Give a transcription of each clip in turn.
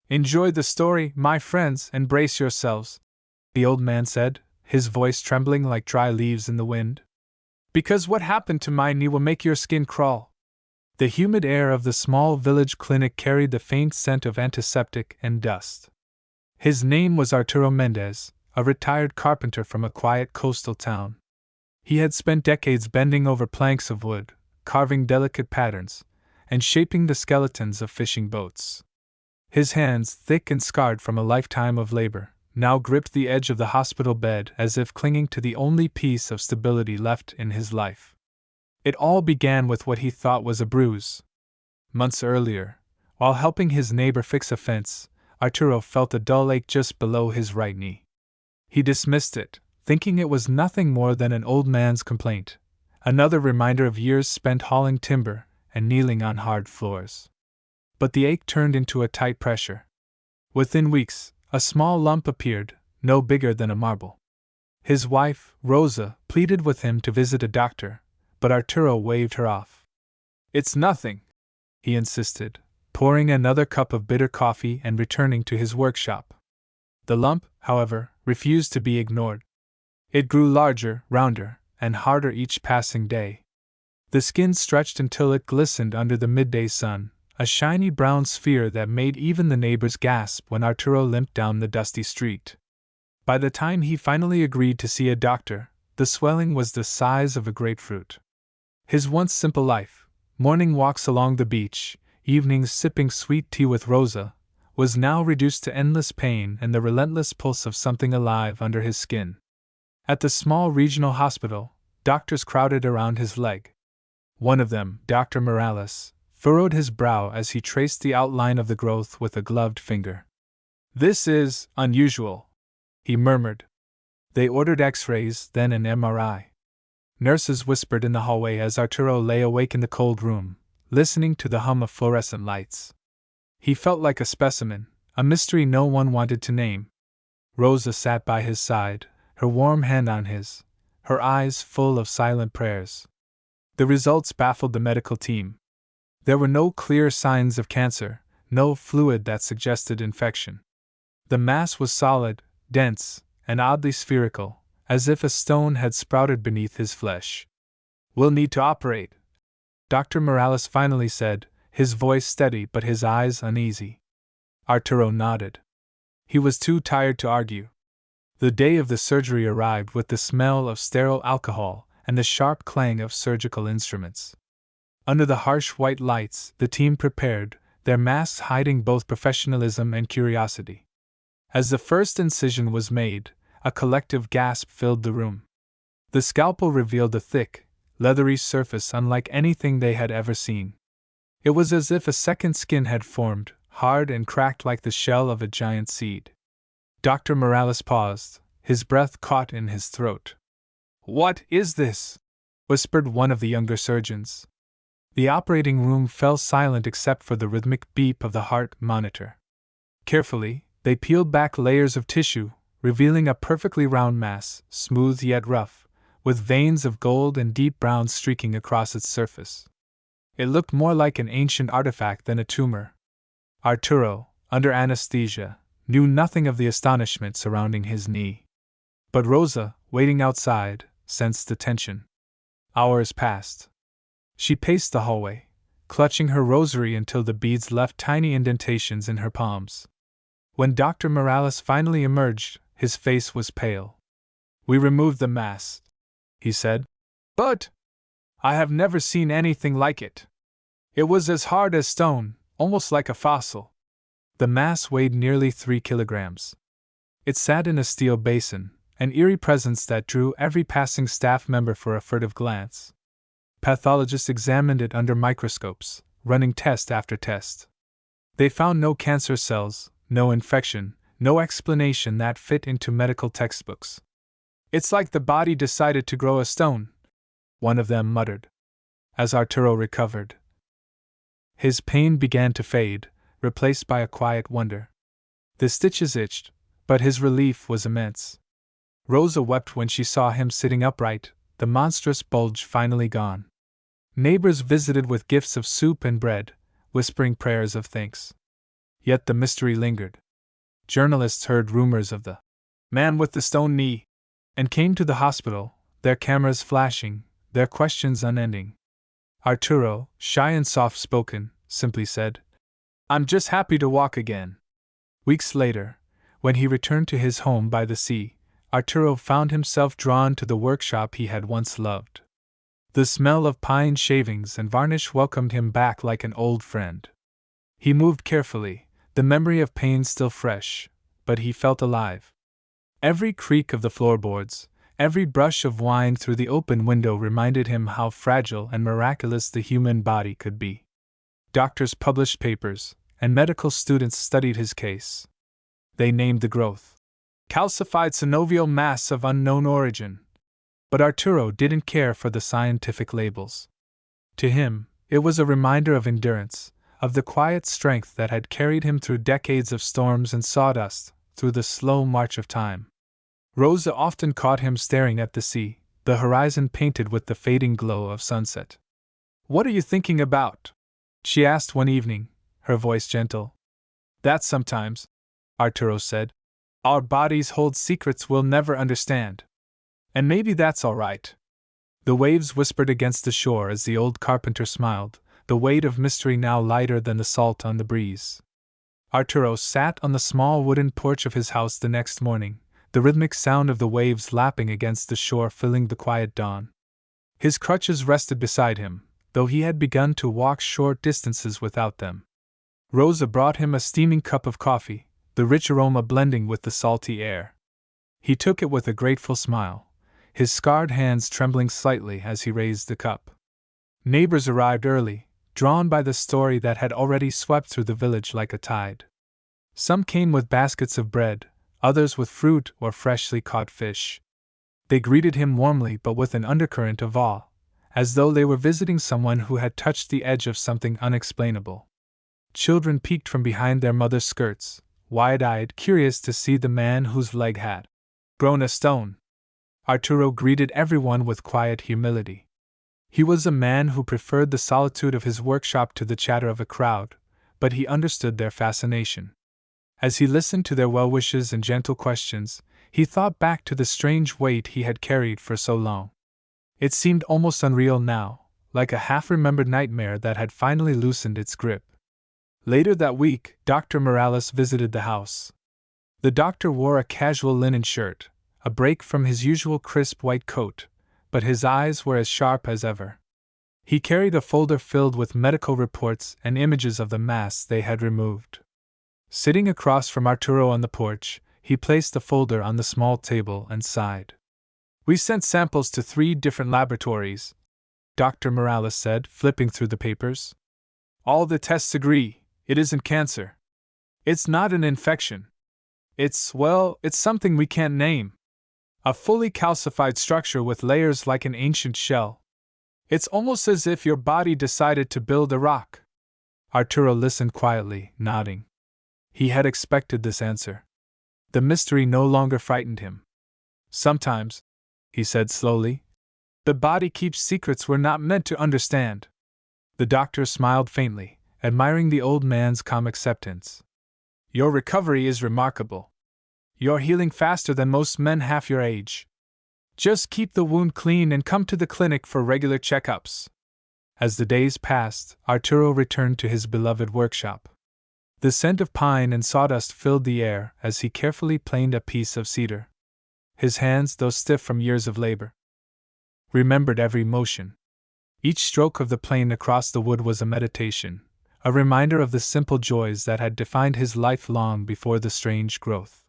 Enjoy the story, my friends, and brace yourselves, the old man said, his voice trembling like dry leaves in the wind. Because what happened to my knee will make your skin crawl. The humid air of the small village clinic carried the faint scent of antiseptic and dust. His name was Arturo Mendez, a retired carpenter from a quiet coastal town. He had spent decades bending over planks of wood, carving delicate patterns, and shaping the skeletons of fishing boats. His hands, thick and scarred from a lifetime of labor, now gripped the edge of the hospital bed as if clinging to the only piece of stability left in his life. It all began with what he thought was a bruise. Months earlier, while helping his neighbor fix a fence, Arturo felt a dull ache just below his right knee. He dismissed it, thinking it was nothing more than an old man's complaint, another reminder of years spent hauling timber and kneeling on hard floors. But the ache turned into a tight pressure. Within weeks, a small lump appeared, no bigger than a marble. His wife, Rosa, pleaded with him to visit a doctor, but Arturo waved her off. It's nothing, he insisted, pouring another cup of bitter coffee and returning to his workshop. The lump, however, refused to be ignored. It grew larger, rounder, and harder each passing day. The skin stretched until it glistened under the midday sun, a shiny brown sphere that made even the neighbors gasp when Arturo limped down the dusty street. By the time he finally agreed to see a doctor, the swelling was the size of a grapefruit. His once simple life, morning walks along the beach, evenings sipping sweet tea with Rosa, was now reduced to endless pain and the relentless pulse of something alive under his skin. At the small regional hospital, doctors crowded around his leg. One of them, Dr. Morales, furrowed his brow as he traced the outline of the growth with a gloved finger. "This is unusual," he murmured. They ordered X-rays, then an MRI. Nurses whispered in the hallway as Arturo lay awake in the cold room, listening to the hum of fluorescent lights. He felt like a specimen, a mystery no one wanted to name. Rosa sat by his side, her warm hand on his, her eyes full of silent prayers. The results baffled the medical team. There were no clear signs of cancer, no fluid that suggested infection. The mass was solid, dense, and oddly spherical, as if a stone had sprouted beneath his flesh. "We'll need to operate," Dr. Morales finally said, his voice steady but his eyes uneasy. Arturo nodded. He was too tired to argue. The day of the surgery arrived with the smell of sterile alcohol and the sharp clang of surgical instruments. Under the harsh white lights, the team prepared, their masks hiding both professionalism and curiosity. As the first incision was made, a collective gasp filled the room. The scalpel revealed a thick, leathery surface unlike anything they had ever seen. It was as if a second skin had formed, hard and cracked like the shell of a giant seed. Dr. Morales paused, his breath caught in his throat. "What is this?" whispered one of the younger surgeons. The operating room fell silent except for the rhythmic beep of the heart monitor. Carefully, they peeled back layers of tissue, revealing a perfectly round mass, smooth yet rough, with veins of gold and deep brown streaking across its surface. It looked more like an ancient artifact than a tumor. Arturo, under anesthesia, knew nothing of the astonishment surrounding his knee. But Rosa, waiting outside, sensed the tension. Hours passed. She paced the hallway, clutching her rosary until the beads left tiny indentations in her palms. When Dr. Morales finally emerged, his face was pale. "We removed the mass," he said. "But I have never seen anything like it. It was as hard as stone, almost like a fossil." The mass weighed nearly 3 kilograms. It sat in a steel basin, an eerie presence that drew every passing staff member for a furtive glance. Pathologists examined it under microscopes, running test after test. They found no cancer cells, no infection, no explanation that fit into medical textbooks. "It's like the body decided to grow a stone," one of them muttered. As Arturo recovered, his pain began to fade, replaced by a quiet wonder. The stitches itched, but his relief was immense. Rosa wept when she saw him sitting upright, the monstrous bulge finally gone. Neighbors visited with gifts of soup and bread, whispering prayers of thanks. Yet the mystery lingered. Journalists heard rumors of the man with the stone knee and came to the hospital, their cameras flashing, their questions unending. Arturo, shy and soft spoken, simply said, "I'm just happy to walk again." Weeks later, when he returned to his home by the sea, Arturo found himself drawn to the workshop he had once loved. The smell of pine shavings and varnish welcomed him back like an old friend. He moved carefully, the memory of pain still fresh, but he felt alive. Every creak of the floorboards, every brush of wind through the open window reminded him how fragile and miraculous the human body could be. Doctors published papers, and medical students studied his case. They named the growth calcified synovial mass of unknown origin. But Arturo didn't care for the scientific labels. To him, it was a reminder of endurance, of the quiet strength that had carried him through decades of storms and sawdust, through the slow march of time. Rosa often caught him staring at the sea, the horizon painted with the fading glow of sunset. "What are you thinking about?" she asked one evening, her voice gentle. "That sometimes," Arturo said, "our bodies hold secrets we'll never understand. And maybe that's all right." The waves whispered against the shore as the old carpenter smiled, the weight of mystery now lighter than the salt on the breeze. Arturo sat on the small wooden porch of his house the next morning, the rhythmic sound of the waves lapping against the shore filling the quiet dawn. His crutches rested beside him, though he had begun to walk short distances without them. Rosa brought him a steaming cup of coffee, the rich aroma blending with the salty air. He took it with a grateful smile, his scarred hands trembling slightly as he raised the cup. Neighbors arrived early, drawn by the story that had already swept through the village like a tide. Some came with baskets of bread, others with fruit or freshly caught fish. They greeted him warmly but with an undercurrent of awe, as though they were visiting someone who had touched the edge of something unexplainable. Children peeked from behind their mothers' skirts, wide-eyed, curious to see the man whose leg had grown a stone. Arturo greeted everyone with quiet humility. He was a man who preferred the solitude of his workshop to the chatter of a crowd, but he understood their fascination. As he listened to their well wishes and gentle questions, he thought back to the strange weight he had carried for so long. It seemed almost unreal now, like a half-remembered nightmare that had finally loosened its grip. Later that week, Dr. Morales visited the house. The doctor wore a casual linen shirt, a break from his usual crisp white coat, but his eyes were as sharp as ever. He carried a folder filled with medical reports and images of the mass they had removed. Sitting across from Arturo on the porch, he placed the folder on the small table and sighed. "We sent samples to 3 different laboratories," Dr. Morales said, flipping through the papers. "All the tests agree, it isn't cancer. It's not an infection. It's something we can't name. A fully calcified structure with layers like an ancient shell. It's almost as if your body decided to build a rock." Arturo listened quietly, nodding. He had expected this answer. The mystery no longer frightened him. "Sometimes," he said slowly, "the body keeps secrets we're not meant to understand." The doctor smiled faintly, admiring the old man's calm acceptance. "Your recovery is remarkable. You're healing faster than most men half your age. Just keep the wound clean and come to the clinic for regular checkups." As the days passed, Arturo returned to his beloved workshop. The scent of pine and sawdust filled the air as he carefully planed a piece of cedar. His hands, though stiff from years of labor, remembered every motion. Each stroke of the plane across the wood was a meditation, a reminder of the simple joys that had defined his life long before the strange growth.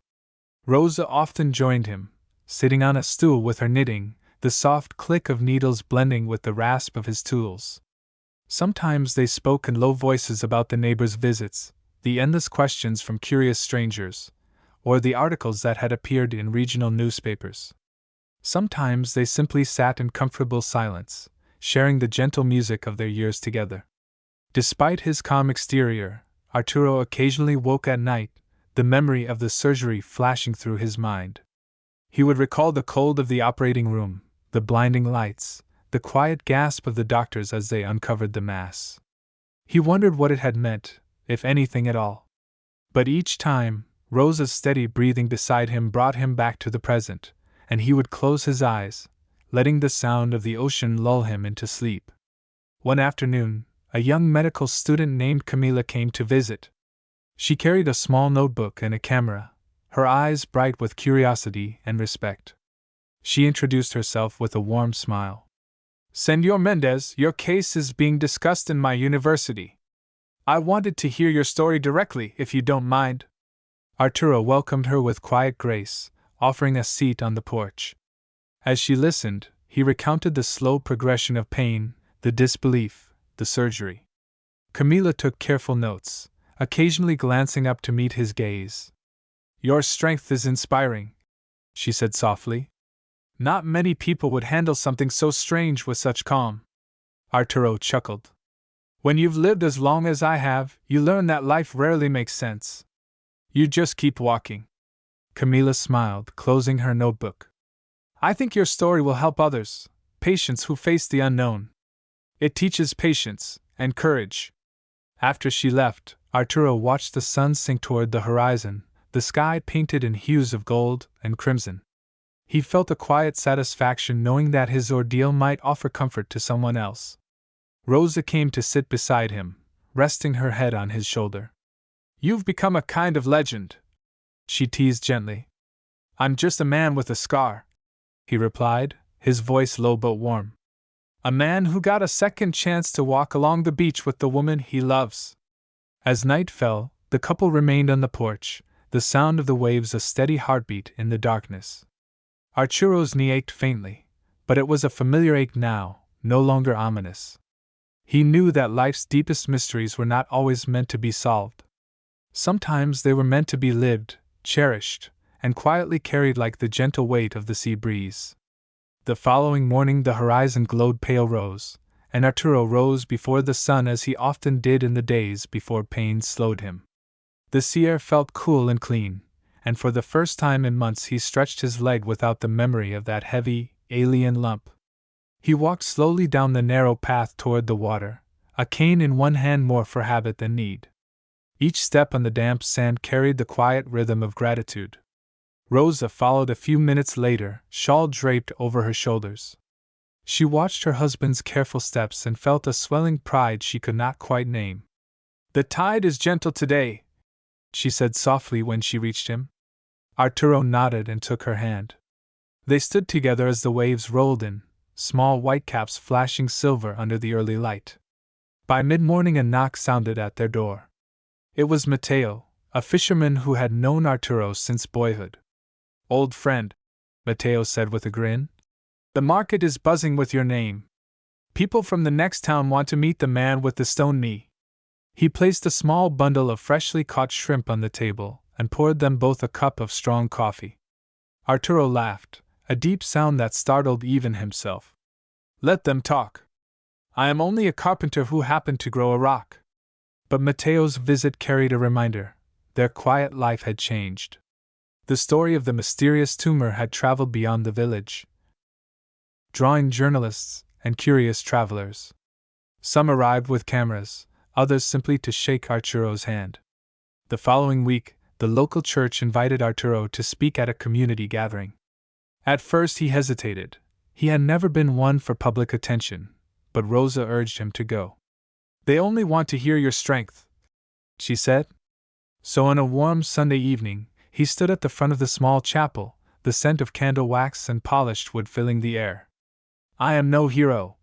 Rosa often joined him, sitting on a stool with her knitting, the soft click of needles blending with the rasp of his tools. Sometimes they spoke in low voices about the neighbors' visits, the endless questions from curious strangers, or the articles that had appeared in regional newspapers. Sometimes they simply sat in comfortable silence, sharing the gentle music of their years together. Despite his calm exterior, Arturo occasionally woke at night, the memory of the surgery flashing through his mind. He would recall the cold of the operating room, the blinding lights, the quiet gasp of the doctors as they uncovered the mass. He wondered what it had meant, if anything at all. But each time, Rosa's steady breathing beside him brought him back to the present, and he would close his eyes, letting the sound of the ocean lull him into sleep. One afternoon, a young medical student named Camila came to visit. She carried a small notebook and a camera, her eyes bright with curiosity and respect. She introduced herself with a warm smile. "Senor Mendez, your case is being discussed in my university. I wanted to hear your story directly, if you don't mind." Arturo welcomed her with quiet grace, offering a seat on the porch. As she listened, he recounted the slow progression of pain, the disbelief, the surgery. Camila took careful notes, occasionally glancing up to meet his gaze. "Your strength is inspiring," she said softly. "Not many people would handle something so strange with such calm." Arturo chuckled. "When you've lived as long as I have, you learn that life rarely makes sense. You just keep walking." Camila smiled, closing her notebook. "I think your story will help others, patients who face the unknown. It teaches patience and courage." After she left, Arturo watched the sun sink toward the horizon, the sky painted in hues of gold and crimson. He felt a quiet satisfaction knowing that his ordeal might offer comfort to someone else. Rosa came to sit beside him, resting her head on his shoulder. "You've become a kind of legend," she teased gently. "I'm just a man with a scar," he replied, his voice low but warm. "A man who got a second chance to walk along the beach with the woman he loves." As night fell, the couple remained on the porch, the sound of the waves a steady heartbeat in the darkness. Arturo's knee ached faintly, but it was a familiar ache now, no longer ominous. He knew that life's deepest mysteries were not always meant to be solved. Sometimes they were meant to be lived, cherished, and quietly carried like the gentle weight of the sea breeze. The following morning the horizon glowed pale rose, and Arturo rose before the sun as he often did in the days before pain slowed him. The sea air felt cool and clean, and for the first time in months he stretched his leg without the memory of that heavy, alien lump. He walked slowly down the narrow path toward the water, a cane in one hand more for habit than need. Each step on the damp sand carried the quiet rhythm of gratitude. Rosa followed a few minutes later, shawl draped over her shoulders. She watched her husband's careful steps and felt a swelling pride she could not quite name. "The tide is gentle today," she said softly when she reached him. Arturo nodded and took her hand. They stood together as the waves rolled in, small whitecaps flashing silver under the early light. By mid-morning a knock sounded at their door. It was Mateo, a fisherman who had known Arturo since boyhood. "Old friend," Mateo said with a grin. "The market is buzzing with your name. People from the next town want to meet the man with the stone knee." He placed a small bundle of freshly caught shrimp on the table and poured them both a cup of strong coffee. Arturo laughed, a deep sound that startled even himself. "Let them talk. I am only a carpenter who happened to grow a rock." But Mateo's visit carried a reminder. Their quiet life had changed. The story of the mysterious tumor had traveled beyond the village, drawing journalists and curious travelers. Some arrived with cameras, others simply to shake Arturo's hand. The following week, the local church invited Arturo to speak at a community gathering. At first he hesitated. He had never been one for public attention, but Rosa urged him to go. "They only want to hear your strength," she said. So on a warm Sunday evening, he stood at the front of the small chapel, the scent of candle wax and polished wood filling the air. "I am no hero,"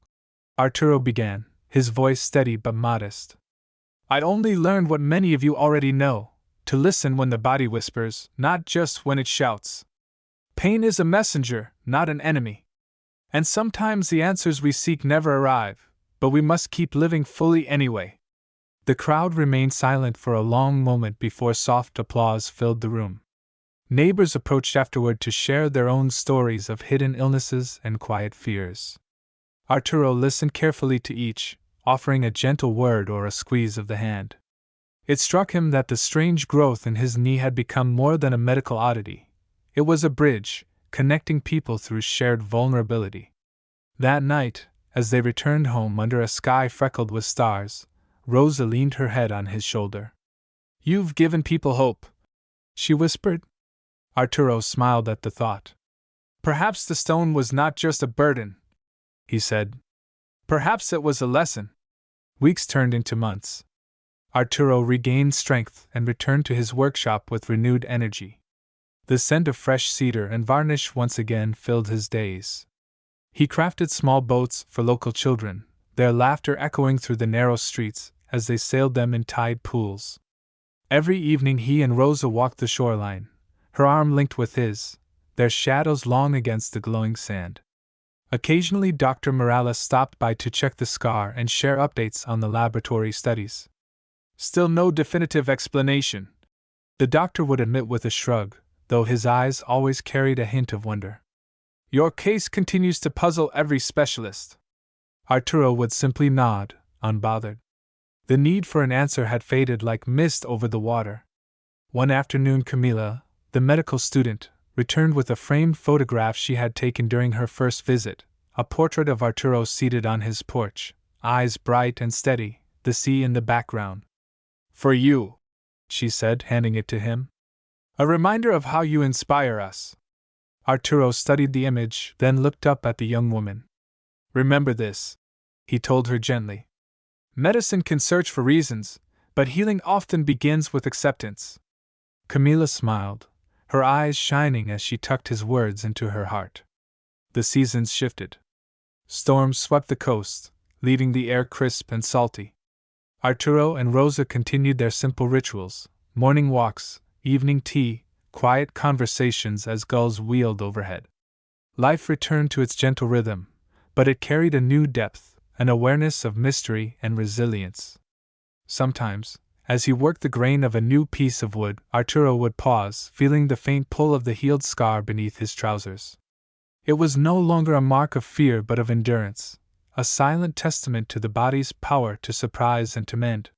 Arturo began, his voice steady but modest. "I only learned what many of you already know, to listen when the body whispers, not just when it shouts. Pain is a messenger, not an enemy. And sometimes the answers we seek never arrive, but we must keep living fully anyway." The crowd remained silent for a long moment before soft applause filled the room. Neighbors approached afterward to share their own stories of hidden illnesses and quiet fears. Arturo listened carefully to each, offering a gentle word or a squeeze of the hand. It struck him that the strange growth in his knee had become more than a medical oddity. It was a bridge, connecting people through shared vulnerability. That night, as they returned home under a sky freckled with stars, Rosa leaned her head on his shoulder. You've given people hope, she whispered. Arturo smiled at the thought. Perhaps the stone was not just a burden, he said. Perhaps it was a lesson. Weeks turned into months. Arturo regained strength and returned to his workshop with renewed energy. The scent of fresh cedar and varnish once again filled his days. He crafted small boats for local children, their laughter echoing through the narrow streets as they sailed them in tide pools. Every evening he and Rosa walked the shoreline, her arm linked with his, their shadows long against the glowing sand. Occasionally Dr. Morales stopped by to check the scar and share updates on the laboratory studies. Still no definitive explanation, the doctor would admit with a shrug, though his eyes always carried a hint of wonder. Your case continues to puzzle every specialist. Arturo would simply nod, unbothered. The need for an answer had faded like mist over the water. One afternoon Camila, the medical student, returned with a framed photograph she had taken during her first visit, a portrait of Arturo seated on his porch, eyes bright and steady, the sea in the background. For you, she said, handing it to him. A reminder of how you inspire us. Arturo studied the image, then looked up at the young woman. Remember this, he told her gently. Medicine can search for reasons, but healing often begins with acceptance. Camila smiled, her eyes shining as she tucked his words into her heart. The seasons shifted. Storms swept the coast, leaving the air crisp and salty. Arturo and Rosa continued their simple rituals, morning walks, evening tea, quiet conversations as gulls wheeled overhead. Life returned to its gentle rhythm, but it carried a new depth, an awareness of mystery and resilience. Sometimes, as he worked the grain of a new piece of wood, Arturo would pause, feeling the faint pull of the healed scar beneath his trousers. It was no longer a mark of fear but of endurance, a silent testament to the body's power to surprise and to mend.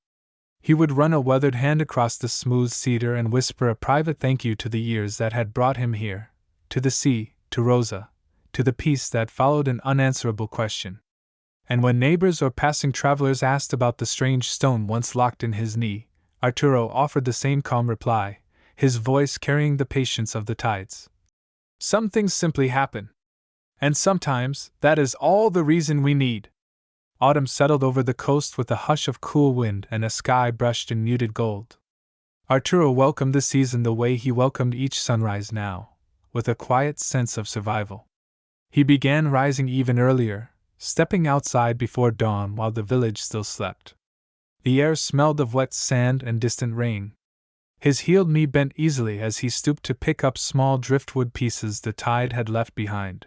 He would run a weathered hand across the smooth cedar and whisper a private thank you to the years that had brought him here, to the sea, to Rosa, to the peace that followed an unanswerable question. And when neighbors or passing travelers asked about the strange stone once locked in his knee, Arturo offered the same calm reply, his voice carrying the patience of the tides. Some things simply happen. And sometimes, that is all the reason we need. Autumn settled over the coast with a hush of cool wind and a sky brushed in muted gold. Arturo welcomed the season the way he welcomed each sunrise now, with a quiet sense of survival. He began rising even earlier, stepping outside before dawn while the village still slept. The air smelled of wet sand and distant rain. His healed knee bent easily as he stooped to pick up small driftwood pieces the tide had left behind.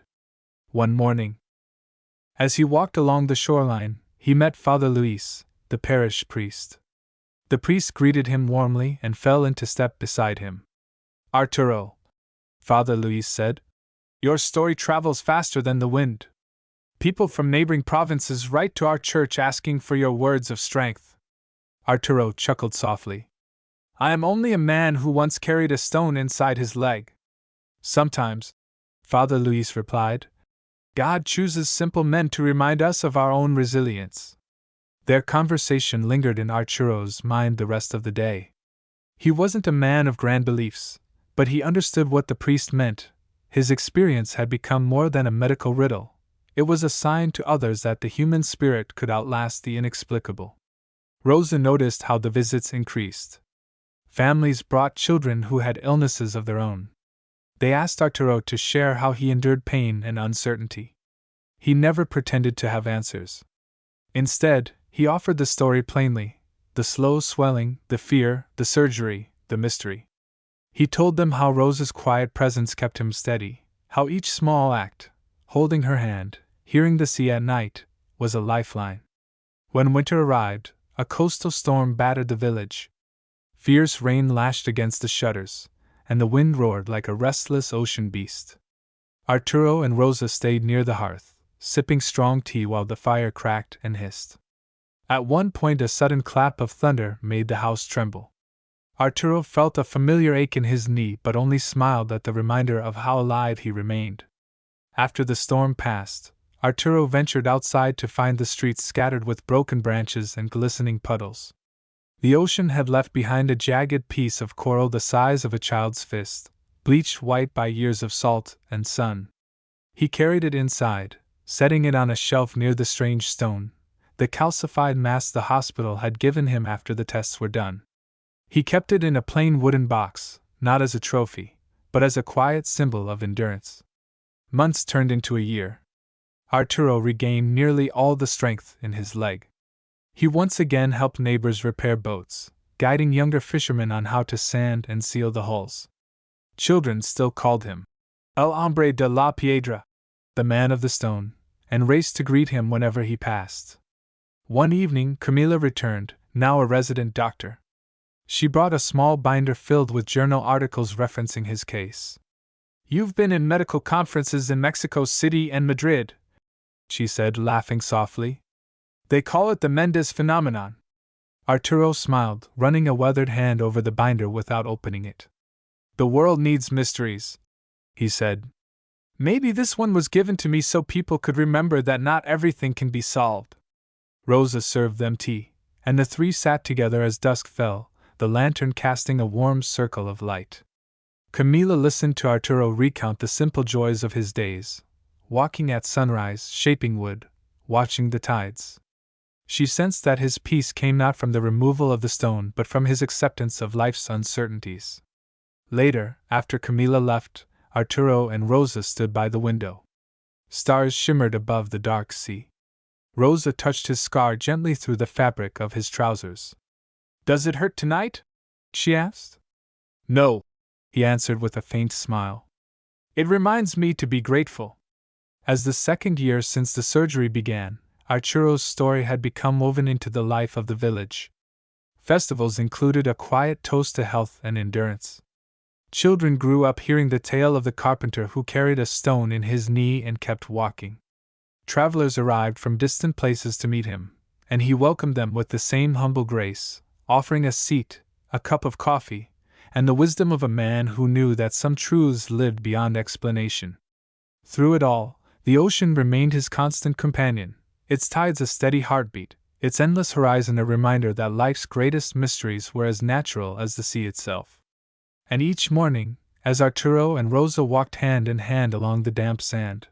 One morning, as he walked along the shoreline, he met Father Luis, the parish priest. The priest greeted him warmly and fell into step beside him. Arturo, Father Luis said, your story travels faster than the wind. People from neighboring provinces write to our church asking for your words of strength. Arturo chuckled softly. I am only a man who once carried a stone inside his leg. Sometimes, Father Luis replied, God chooses simple men to remind us of our own resilience. Their conversation lingered in Arturo's mind the rest of the day. He wasn't a man of grand beliefs, but he understood what the priest meant. His experience had become more than a medical riddle. It was a sign to others that the human spirit could outlast the inexplicable. Rosa noticed how the visits increased. Families brought children who had illnesses of their own. They asked Arturo to share how he endured pain and uncertainty. He never pretended to have answers. Instead, he offered the story plainly, the slow swelling, the fear, the surgery, the mystery. He told them how Rosa's quiet presence kept him steady, how each small act, holding her hand, hearing the sea at night, was a lifeline. When winter arrived, a coastal storm battered the village. Fierce rain lashed against the shutters, and the wind roared like a restless ocean beast. Arturo and Rosa stayed near the hearth, sipping strong tea while the fire cracked and hissed. At one point a sudden clap of thunder made the house tremble. Arturo felt a familiar ache in his knee but only smiled at the reminder of how alive he remained. After the storm passed, Arturo ventured outside to find the streets scattered with broken branches and glistening puddles. The ocean had left behind a jagged piece of coral the size of a child's fist, bleached white by years of salt and sun. He carried it inside, setting it on a shelf near the strange stone, the calcified mass the hospital had given him after the tests were done. He kept it in a plain wooden box, not as a trophy, but as a quiet symbol of endurance. Months turned into a year. Arturo regained nearly all the strength in his leg. He once again helped neighbors repair boats, guiding younger fishermen on how to sand and seal the hulls. Children still called him El Hombre de la Piedra, the man of the stone, and raced to greet him whenever he passed. One evening, Camila returned, now a resident doctor. She brought a small binder filled with journal articles referencing his case. "You've been in medical conferences in Mexico City and Madrid," she said, laughing softly. "They call it the Mendez phenomenon." Arturo smiled, running a weathered hand over the binder without opening it. "The world needs mysteries," he said. "Maybe this one was given to me so people could remember that not everything can be solved." Rosa served them tea, and the three sat together as dusk fell, the lantern casting a warm circle of light. Camila listened to Arturo recount the simple joys of his days, walking at sunrise, shaping wood, watching the tides. She sensed that his peace came not from the removal of the stone but from his acceptance of life's uncertainties. Later, after Camila left, Arturo and Rosa stood by the window. Stars shimmered above the dark sea. Rosa touched his scar gently through the fabric of his trousers. "Does it hurt tonight?" she asked. "No," he answered with a faint smile. "It reminds me to be grateful." As the second year since the surgery began, Arturo's story had become woven into the life of the village. Festivals included a quiet toast to health and endurance. Children grew up hearing the tale of the carpenter who carried a stone in his knee and kept walking. Travelers arrived from distant places to meet him, and he welcomed them with the same humble grace, offering a seat, a cup of coffee, and the wisdom of a man who knew that some truths lived beyond explanation. Through it all, the ocean remained his constant companion, its tides a steady heartbeat, its endless horizon a reminder that life's greatest mysteries were as natural as the sea itself. And each morning, as Arturo and Rosa walked hand in hand along the damp sand,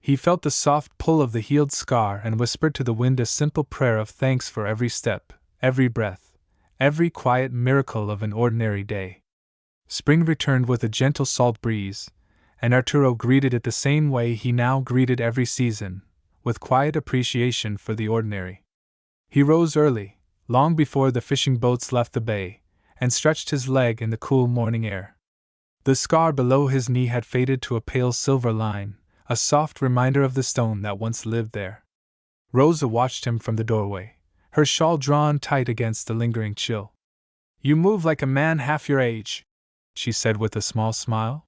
he felt the soft pull of the healed scar and whispered to the wind a simple prayer of thanks for every step, every breath, every quiet miracle of an ordinary day. Spring returned with a gentle salt breeze, and Arturo greeted it the same way he now greeted every season, with quiet appreciation for the ordinary. He rose early, long before the fishing boats left the bay, and stretched his leg in the cool morning air. The scar below his knee had faded to a pale silver line, a soft reminder of the stone that once lived there. Rosa watched him from the doorway, her shawl drawn tight against the lingering chill. "You move like a man half your age," she said with a small smile.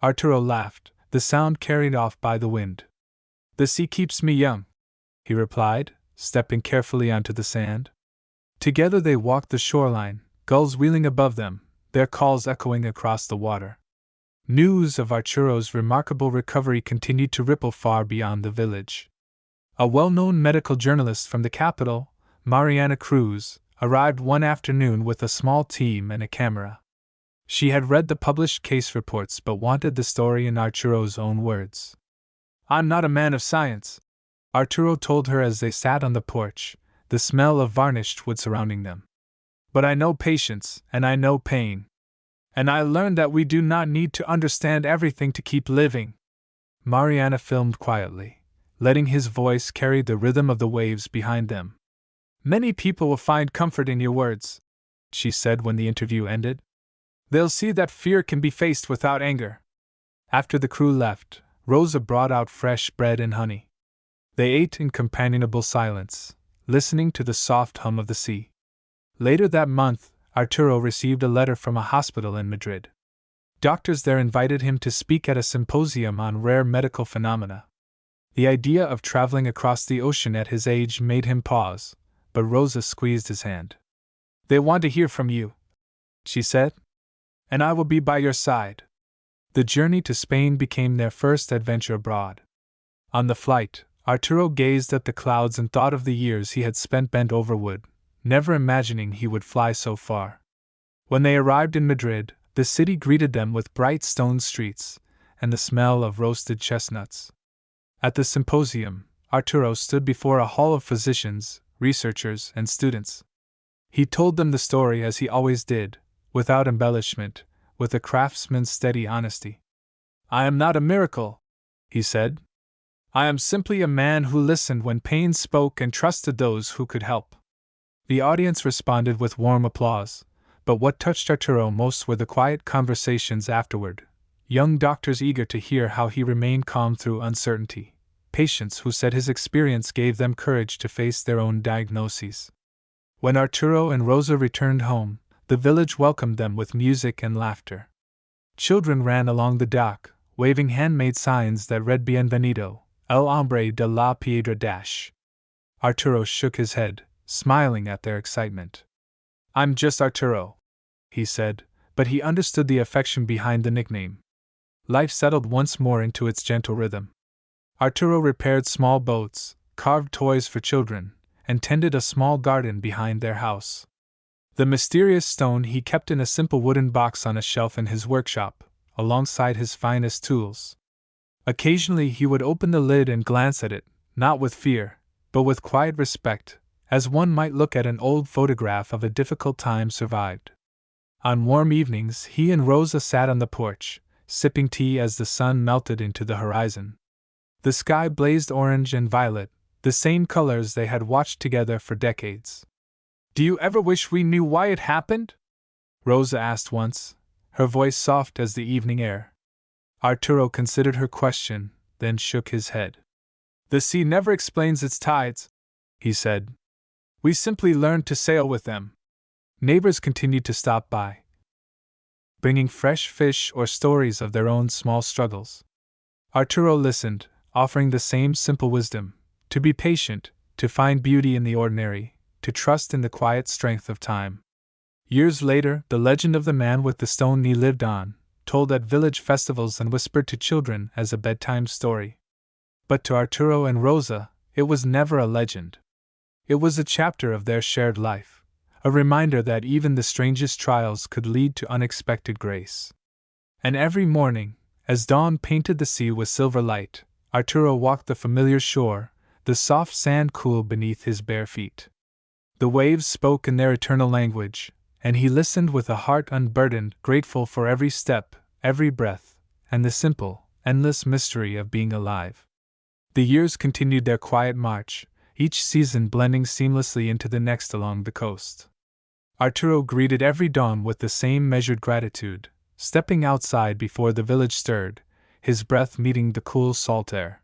Arturo laughed, the sound carried off by the wind. "The sea keeps me young," he replied, stepping carefully onto the sand. Together they walked the shoreline, gulls wheeling above them, their calls echoing across the water. News of Arturo's remarkable recovery continued to ripple far beyond the village. A well-known medical journalist from the capital, Mariana Cruz, arrived one afternoon with a small team and a camera. She had read the published case reports but wanted the story in Arturo's own words. "I'm not a man of science," Arturo told her as they sat on the porch, the smell of varnished wood surrounding them. "But I know patience, and I know pain. And I learned that we do not need to understand everything to keep living." Mariana filmed quietly, letting his voice carry the rhythm of the waves behind them. "Many people will find comfort in your words," she said when the interview ended. "They'll see that fear can be faced without anger." After the crew left, Rosa brought out fresh bread and honey. They ate in companionable silence, listening to the soft hum of the sea. Later that month, Arturo received a letter from a hospital in Madrid. Doctors there invited him to speak at a symposium on rare medical phenomena. The idea of traveling across the ocean at his age made him pause, but Rosa squeezed his hand. "They want to hear from you," she said, "and I will be by your side." The journey to Spain became their first adventure abroad. On the flight, Arturo gazed at the clouds and thought of the years he had spent bent over wood, never imagining he would fly so far. When they arrived in Madrid, the city greeted them with bright stone streets and the smell of roasted chestnuts. At the symposium, Arturo stood before a hall of physicians, researchers, and students. He told them the story as he always did, without embellishment, with a craftsman's steady honesty. "I am not a miracle," he said. "I am simply a man who listened when pain spoke and trusted those who could help." The audience responded with warm applause, but what touched Arturo most were the quiet conversations afterward. Young doctors eager to hear how he remained calm through uncertainty, patients who said his experience gave them courage to face their own diagnoses. When Arturo and Rosa returned home, the village welcomed them with music and laughter. Children ran along the dock, waving handmade signs that read Bienvenido, el hombre de la piedra dash. Arturo shook his head, smiling at their excitement. "I'm just Arturo," he said, but he understood the affection behind the nickname. Life settled once more into its gentle rhythm. Arturo repaired small boats, carved toys for children, and tended a small garden behind their house. The mysterious stone he kept in a simple wooden box on a shelf in his workshop, alongside his finest tools. Occasionally he would open the lid and glance at it, not with fear, but with quiet respect, as one might look at an old photograph of a difficult time survived. On warm evenings he and Rosa sat on the porch, sipping tea as the sun melted into the horizon. The sky blazed orange and violet, the same colors they had watched together for decades. "Do you ever wish we knew why it happened?" Rosa asked once, her voice soft as the evening air. Arturo considered her question, then shook his head. "The sea never explains its tides," he said. "We simply learned to sail with them." Neighbors continued to stop by, bringing fresh fish or stories of their own small struggles. Arturo listened, offering the same simple wisdom: to be patient, to find beauty in the ordinary, to trust in the quiet strength of time. Years later, the legend of the man with the stone knee lived on, told at village festivals and whispered to children as a bedtime story. But to Arturo and Rosa, it was never a legend. It was a chapter of their shared life, a reminder that even the strangest trials could lead to unexpected grace. And every morning, as dawn painted the sea with silver light, Arturo walked the familiar shore, the soft sand cool beneath his bare feet. The waves spoke in their eternal language, and he listened with a heart unburdened, grateful for every step, every breath, and the simple, endless mystery of being alive. The years continued their quiet march, each season blending seamlessly into the next along the coast. Arturo greeted every dawn with the same measured gratitude, stepping outside before the village stirred, his breath meeting the cool salt air.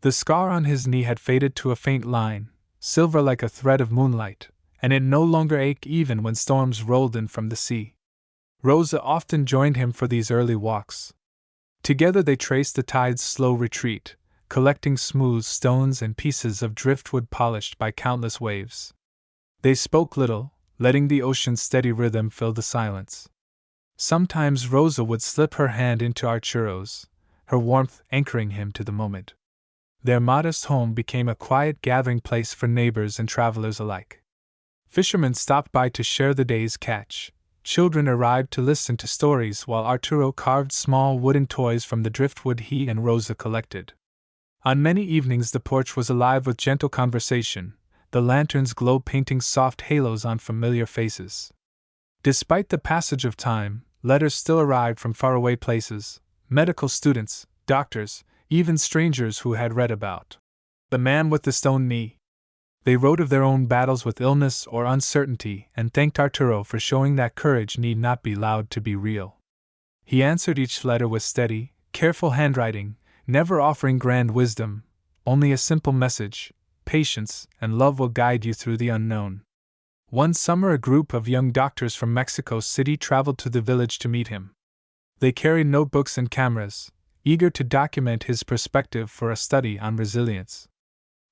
The scar on his knee had faded to a faint line, silver like a thread of moonlight, and it no longer ached even when storms rolled in from the sea. Rosa often joined him for these early walks. Together they traced the tide's slow retreat, collecting smooth stones and pieces of driftwood polished by countless waves. They spoke little, letting the ocean's steady rhythm fill the silence. Sometimes Rosa would slip her hand into Arturo's, her warmth anchoring him to the moment. Their modest home became a quiet gathering place for neighbors and travelers alike. Fishermen stopped by to share the day's catch. Children arrived to listen to stories while Arturo carved small wooden toys from the driftwood he and Rosa collected. On many evenings the porch was alive with gentle conversation, the lantern's glow painting soft halos on familiar faces. Despite the passage of time, letters still arrived from faraway places: medical students, doctors, even strangers who had read about the man with the stone knee. They wrote of their own battles with illness or uncertainty and thanked Arturo for showing that courage need not be loud to be real. He answered each letter with steady, careful handwriting, never offering grand wisdom, only a simple message: patience and love will guide you through the unknown. One summer a group of young doctors from Mexico City traveled to the village to meet him. They carried notebooks and cameras, eager to document his perspective for a study on resilience.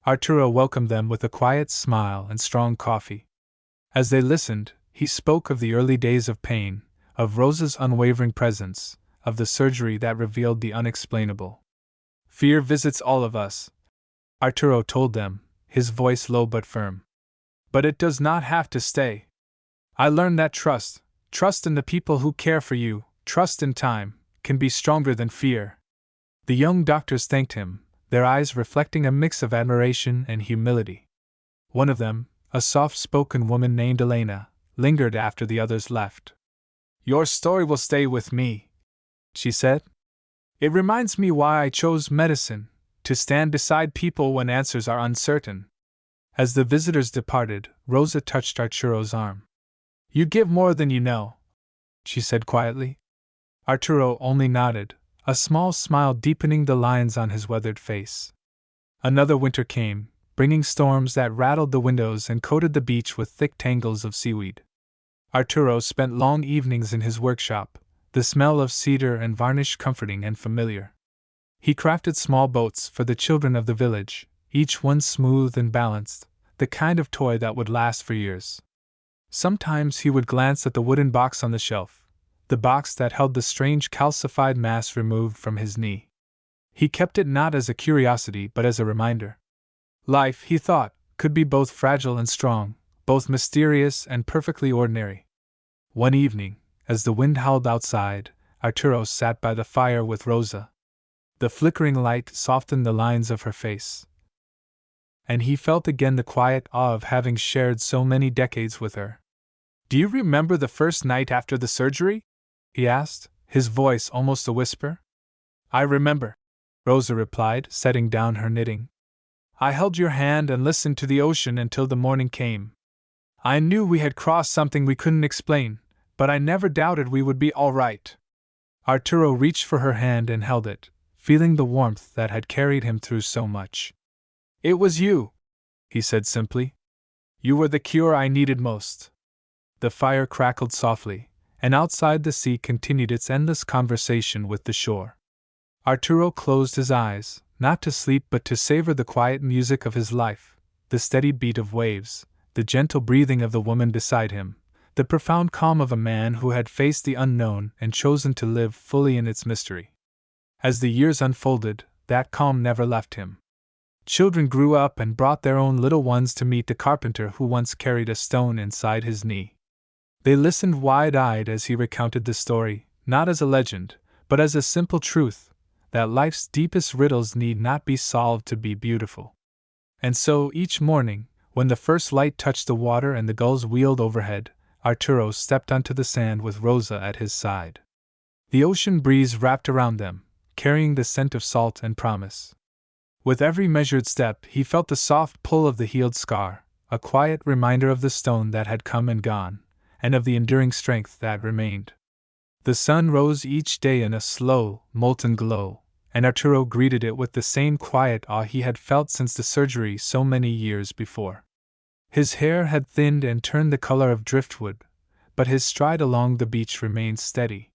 Arturo welcomed them with a quiet smile and strong coffee. As they listened, he spoke of the early days of pain, of Rosa's unwavering presence, of the surgery that revealed the unexplainable. "Fear visits all of us," Arturo told them, his voice low but firm. But it does not have to stay. I learned that trust in the people who care for you, trust in time, can be stronger than fear. The young doctors thanked him, their eyes reflecting a mix of admiration and humility. One of them, a soft-spoken woman named Elena, lingered after the others left. Your story will stay with me, she said. It reminds me why I chose medicine, to stand beside people when answers are uncertain. As the visitors departed, Rosa touched Arturo's arm. You give more than you know, she said quietly. Arturo only nodded, a small smile deepening the lines on his weathered face. Another winter came, bringing storms that rattled the windows and coated the beach with thick tangles of seaweed. Arturo spent long evenings in his workshop, the smell of cedar and varnish comforting and familiar. He crafted small boats for the children of the village, each one smooth and balanced, the kind of toy that would last for years. Sometimes he would glance at the wooden box on the shelf, the box that held the strange calcified mass removed from his knee. He kept it not as a curiosity but as a reminder. Life, he thought, could be both fragile and strong, both mysterious and perfectly ordinary. One evening, as the wind howled outside, Arturo sat by the fire with Rosa. The flickering light softened the lines of her face, and he felt again the quiet awe of having shared so many decades with her. Do you remember the first night after the surgery? He asked, his voice almost a whisper. I remember, Rosa replied, setting down her knitting. I held your hand and listened to the ocean until the morning came. I knew we had crossed something we couldn't explain, but I never doubted we would be all right. Arturo reached for her hand and held it, feeling the warmth that had carried him through so much. It was you, he said simply. You were the cure I needed most. The fire crackled softly, and outside the sea continued its endless conversation with the shore. Arturo closed his eyes, not to sleep but to savor the quiet music of his life, the steady beat of waves, the gentle breathing of the woman beside him, the profound calm of a man who had faced the unknown and chosen to live fully in its mystery. As the years unfolded, that calm never left him. Children grew up and brought their own little ones to meet the carpenter who once carried a stone inside his knee. They listened wide-eyed as he recounted the story, not as a legend, but as a simple truth, that life's deepest riddles need not be solved to be beautiful. And so, each morning, when the first light touched the water and the gulls wheeled overhead, Arturo stepped onto the sand with Rosa at his side. The ocean breeze wrapped around them, carrying the scent of salt and promise. With every measured step, he felt the soft pull of the healed scar, a quiet reminder of the stone that had come and gone, and of the enduring strength that remained. The sun rose each day in a slow, molten glow, and Arturo greeted it with the same quiet awe he had felt since the surgery so many years before. His hair had thinned and turned the color of driftwood, but his stride along the beach remained steady.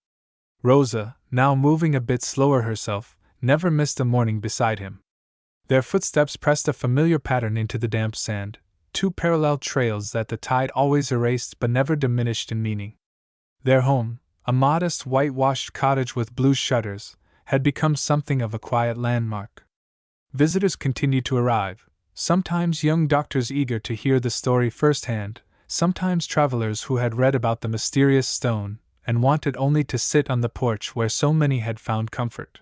Rosa, now moving a bit slower herself, never missed a morning beside him. Their footsteps pressed a familiar pattern into the damp sand, two parallel trails that the tide always erased but never diminished in meaning. Their home, a modest whitewashed cottage with blue shutters, had become something of a quiet landmark. Visitors continued to arrive, sometimes young doctors eager to hear the story firsthand, sometimes travelers who had read about the mysterious stone and wanted only to sit on the porch where so many had found comfort.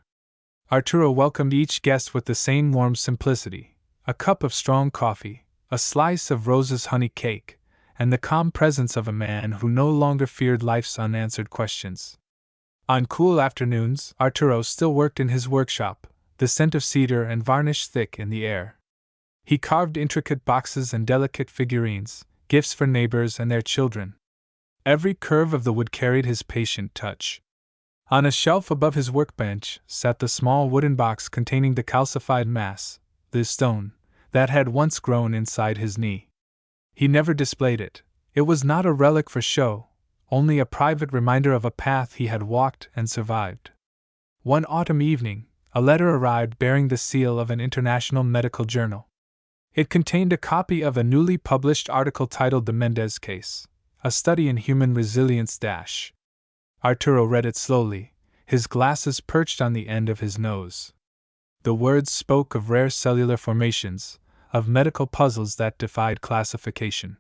Arturo welcomed each guest with the same warm simplicity, a cup of strong coffee, a slice of Rosa's honey cake, and the calm presence of a man who no longer feared life's unanswered questions. On cool afternoons, Arturo still worked in his workshop, the scent of cedar and varnish thick in the air. He carved intricate boxes and delicate figurines, gifts for neighbors and their children. Every curve of the wood carried his patient touch. On a shelf above his workbench sat the small wooden box containing the calcified mass, the stone, that had once grown inside his knee. He never displayed it. It was not a relic for show, only a private reminder of a path he had walked and survived. One autumn evening, a letter arrived bearing the seal of an international medical journal. It contained a copy of a newly published article titled The Mendez Case, a study in human resilience. Arturo read it slowly, his glasses perched on the end of his nose. The words spoke of rare cellular formations, of medical puzzles that defied classification.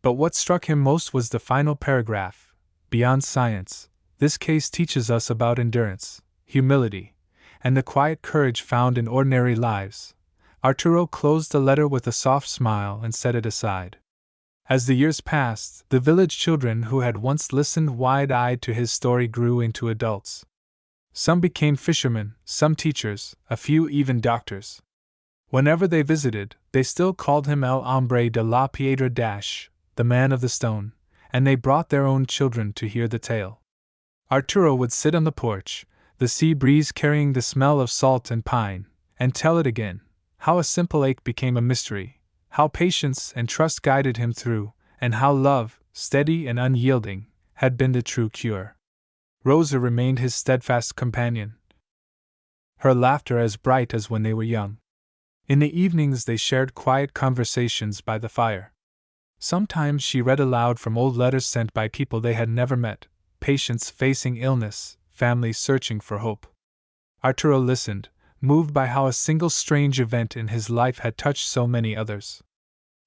But what struck him most was the final paragraph. Beyond science, this case teaches us about endurance, humility, and the quiet courage found in ordinary lives. Arturo closed the letter with a soft smile and set it aside. As the years passed, the village children who had once listened wide-eyed to his story grew into adults. Some became fishermen, some teachers, a few even doctors. Whenever they visited, they still called him El Hombre de la Piedra, the man of the stone, and they brought their own children to hear the tale. Arturo would sit on the porch, the sea breeze carrying the smell of salt and pine, and tell it again, how a simple ache became a mystery, how patience and trust guided him through, and how love, steady and unyielding, had been the true cure. Rosa remained his steadfast companion, her laughter as bright as when they were young. In the evenings they shared quiet conversations by the fire. Sometimes she read aloud from old letters sent by people they had never met, patients facing illness, families searching for hope. Arturo listened, moved by how a single strange event in his life had touched so many others.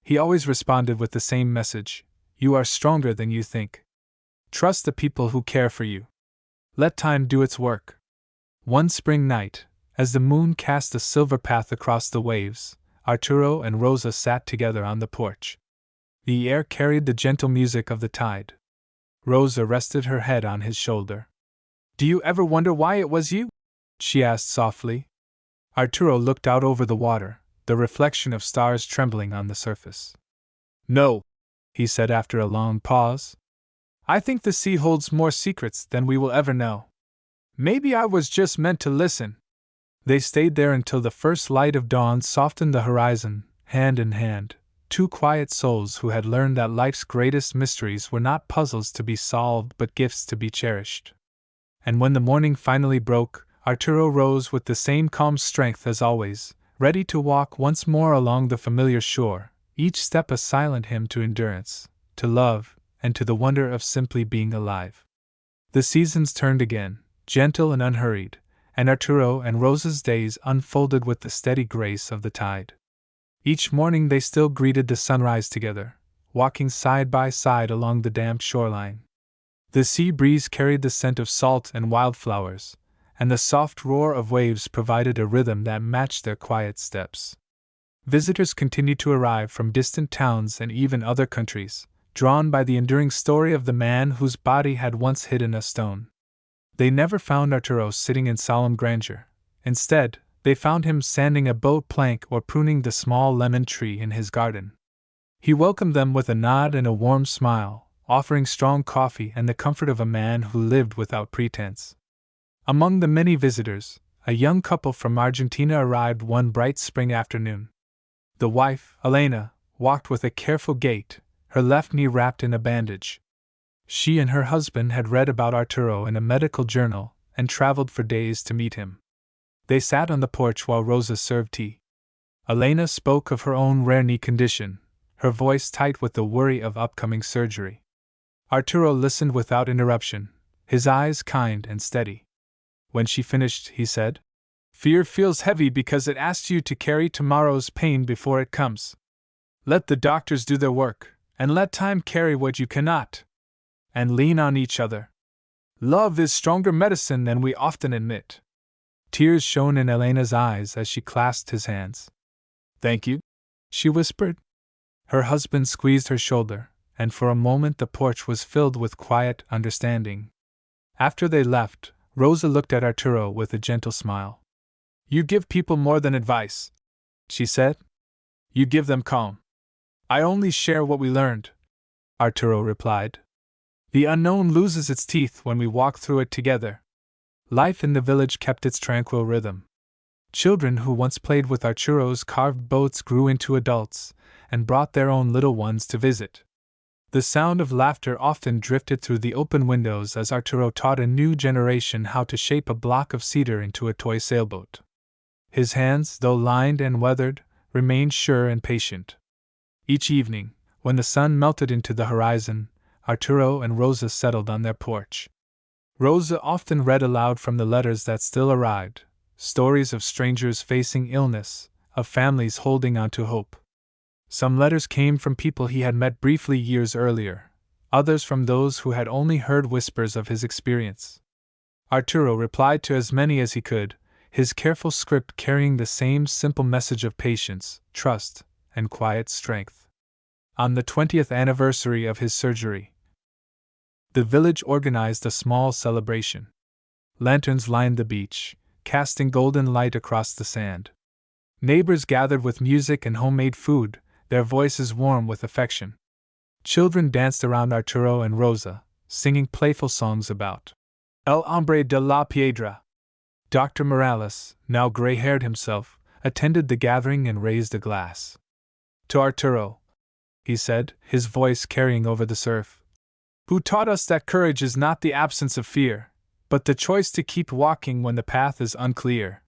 He always responded with the same message: "You are stronger than you think. Trust the people who care for you. Let time do its work." One spring night, as the moon cast a silver path across the waves, Arturo and Rosa sat together on the porch. The air carried the gentle music of the tide. Rosa rested her head on his shoulder. "Do you ever wonder why it was you?" she asked softly. Arturo looked out over the water, the reflection of stars trembling on the surface. "No," he said after a long pause. "I think the sea holds more secrets than we will ever know. Maybe I was just meant to listen." They stayed there until the first light of dawn softened the horizon, hand in hand, two quiet souls who had learned that life's greatest mysteries were not puzzles to be solved but gifts to be cherished. And when the morning finally broke, Arturo rose with the same calm strength as always, ready to walk once more along the familiar shore, each step a silent hymn to endurance, to love, and to the wonder of simply being alive. The seasons turned again, gentle and unhurried, and Arturo and Rosa's days unfolded with the steady grace of the tide. Each morning they still greeted the sunrise together, walking side by side along the damp shoreline. The sea breeze carried the scent of salt and wildflowers, and the soft roar of waves provided a rhythm that matched their quiet steps. Visitors continued to arrive from distant towns and even other countries, drawn by the enduring story of the man whose body had once hidden a stone. They never found Arturo sitting in solemn grandeur. Instead, they found him sanding a boat plank or pruning the small lemon tree in his garden. He welcomed them with a nod and a warm smile, offering strong coffee and the comfort of a man who lived without pretense. Among the many visitors, a young couple from Argentina arrived one bright spring afternoon. The wife, Elena, walked with a careful gait, her left knee wrapped in a bandage. She and her husband had read about Arturo in a medical journal and traveled for days to meet him. They sat on the porch while Rosa served tea. Elena spoke of her own rare knee condition, her voice tight with the worry of upcoming surgery. Arturo listened without interruption, his eyes kind and steady. When she finished, he said, "Fear feels heavy because it asks you to carry tomorrow's pain before it comes. Let the doctors do their work, and let time carry what you cannot. And lean on each other. Love is stronger medicine than we often admit." Tears shone in Elena's eyes as she clasped his hands. "Thank you," she whispered. Her husband squeezed her shoulder, and for a moment the porch was filled with quiet understanding. After they left, Rosa looked at Arturo with a gentle smile. "You give people more than advice," she said. "You give them calm." "I only share what we learned," Arturo replied. "The unknown loses its teeth when we walk through it together." Life in the village kept its tranquil rhythm. Children who once played with Arturo's carved boats grew into adults, and brought their own little ones to visit. The sound of laughter often drifted through the open windows as Arturo taught a new generation how to shape a block of cedar into a toy sailboat. His hands, though lined and weathered, remained sure and patient. Each evening, when the sun melted into the horizon, Arturo and Rosa settled on their porch. Rosa often read aloud from the letters that still arrived, stories of strangers facing illness, of families holding on to hope. Some letters came from people he had met briefly years earlier, others from those who had only heard whispers of his experience. Arturo replied to as many as he could, his careful script carrying the same simple message of patience, trust, and quiet strength. On the 20th anniversary of his surgery, the village organized a small celebration. Lanterns lined the beach, casting golden light across the sand. Neighbors gathered with music and homemade food, their voices warm with affection. Children danced around Arturo and Rosa, singing playful songs about El Hombre de la Piedra. Dr. Morales, now gray-haired himself, attended the gathering and raised a glass. To Arturo, he said, his voice carrying over the surf, who taught us that courage is not the absence of fear, but the choice to keep walking when the path is unclear.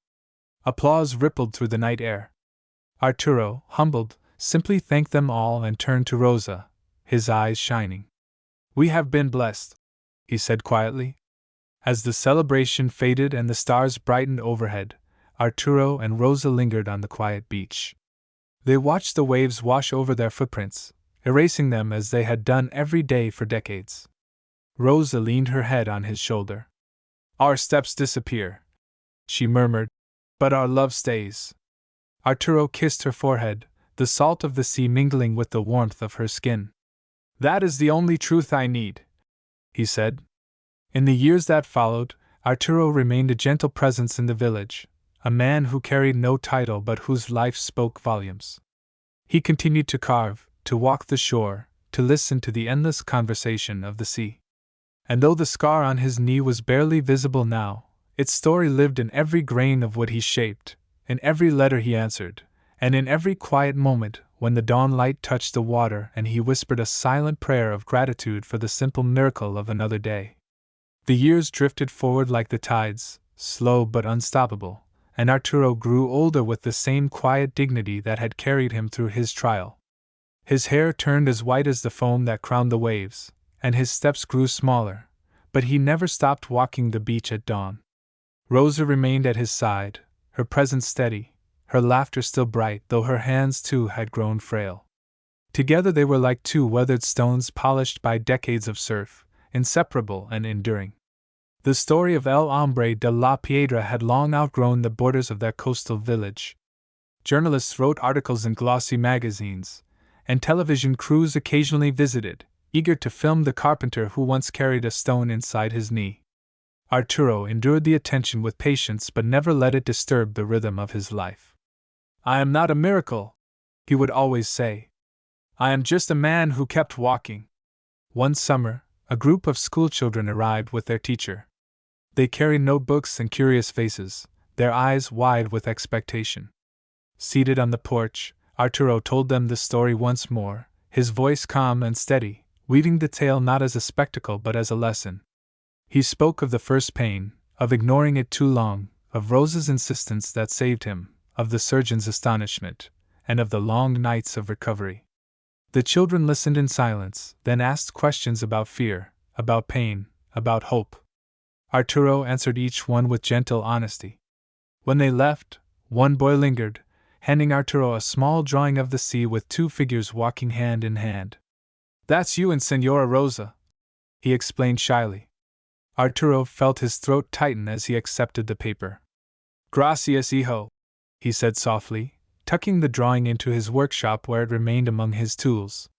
Applause rippled through the night air. Arturo, humbled, simply thanked them all and turned to Rosa, his eyes shining. We have been blessed, he said quietly. As the celebration faded and the stars brightened overhead, Arturo and Rosa lingered on the quiet beach. They watched the waves wash over their footprints, erasing them as they had done every day for decades. Rosa leaned her head on his shoulder. Our steps disappear, she murmured, but our love stays. Arturo kissed her forehead, the salt of the sea mingling with the warmth of her skin. That is the only truth I need, he said. In the years that followed, Arturo remained a gentle presence in the village, a man who carried no title but whose life spoke volumes. He continued to carve, to walk the shore, to listen to the endless conversation of the sea. And though the scar on his knee was barely visible now, its story lived in every grain of wood he shaped, in every letter he answered, and in every quiet moment when the dawn light touched the water and he whispered a silent prayer of gratitude for the simple miracle of another day. The years drifted forward like the tides, slow but unstoppable, and Arturo grew older with the same quiet dignity that had carried him through his trial. His hair turned as white as the foam that crowned the waves, and his steps grew smaller, but he never stopped walking the beach at dawn. Rosa remained at his side, her presence steady, her laughter still bright though her hands too had grown frail. Together they were like two weathered stones polished by decades of surf, inseparable and enduring. The story of El Hombre de la Piedra had long outgrown the borders of their coastal village. Journalists wrote articles in glossy magazines, and television crews occasionally visited, eager to film the carpenter who once carried a stone inside his knee. Arturo endured the attention with patience but never let it disturb the rhythm of his life. I am not a miracle, he would always say. I am just a man who kept walking. One summer, a group of schoolchildren arrived with their teacher. They carried notebooks and curious faces, their eyes wide with expectation. Seated on the porch, Arturo told them the story once more, his voice calm and steady, weaving the tale not as a spectacle but as a lesson. He spoke of the first pain, of ignoring it too long, of Rosa's insistence that saved him, of the surgeon's astonishment, and of the long nights of recovery. The children listened in silence, then asked questions about fear, about pain, about hope. Arturo answered each one with gentle honesty. When they left, one boy lingered, handing Arturo a small drawing of the sea with two figures walking hand in hand. That's you and Senora Rosa, he explained shyly. Arturo felt his throat tighten as he accepted the paper. Gracias, hijo, he said softly, tucking the drawing into his workshop where it remained among his tools.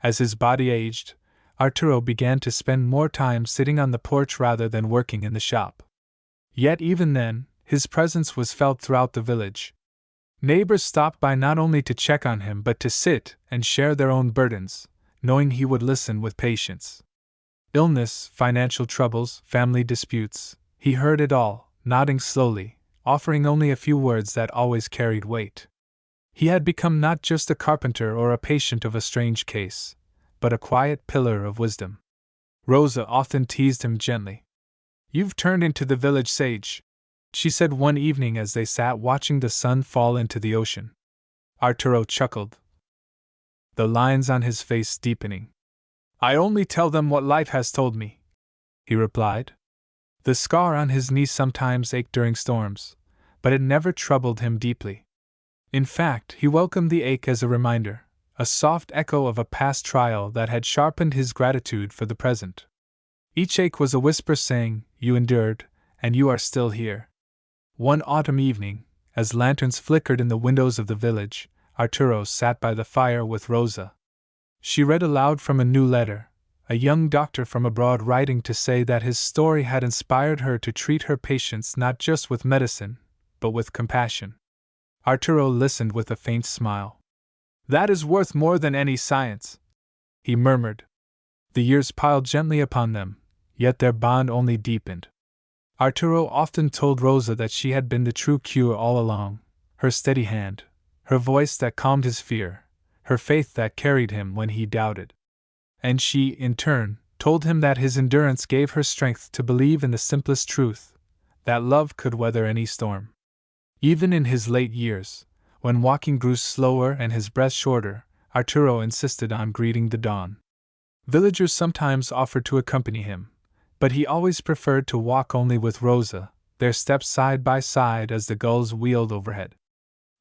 As his body aged, Arturo began to spend more time sitting on the porch rather than working in the shop. Yet even then, his presence was felt throughout the village. Neighbors stopped by not only to check on him but to sit and share their own burdens, knowing he would listen with patience. Illness, financial troubles, family disputes, he heard it all, nodding slowly, offering only a few words that always carried weight. He had become not just a carpenter or a patient of a strange case, but a quiet pillar of wisdom. Rosa often teased him gently. You've turned into the village sage, she said one evening as they sat watching the sun fall into the ocean. Arturo chuckled, the lines on his face deepening. I only tell them what life has told me, he replied. The scar on his knee sometimes ached during storms, but it never troubled him deeply. In fact, he welcomed the ache as a reminder, a soft echo of a past trial that had sharpened his gratitude for the present. Each ache was a whisper saying, "You endured, and you are still here." One autumn evening, as lanterns flickered in the windows of the village, Arturo sat by the fire with Rosa. She read aloud from a new letter, a young doctor from abroad writing to say that his story had inspired her to treat her patients not just with medicine, but with compassion. Arturo listened with a faint smile. "That is worth more than any science," he murmured. The years piled gently upon them, yet their bond only deepened. Arturo often told Rosa that she had been the true cure all along, her steady hand, her voice that calmed his fear, her faith that carried him when he doubted. And she, in turn, told him that his endurance gave her strength to believe in the simplest truth, that love could weather any storm. Even in his late years, when walking grew slower and his breath shorter, Arturo insisted on greeting the dawn. Villagers sometimes offered to accompany him, but he always preferred to walk only with Rosa, their steps side by side as the gulls wheeled overhead.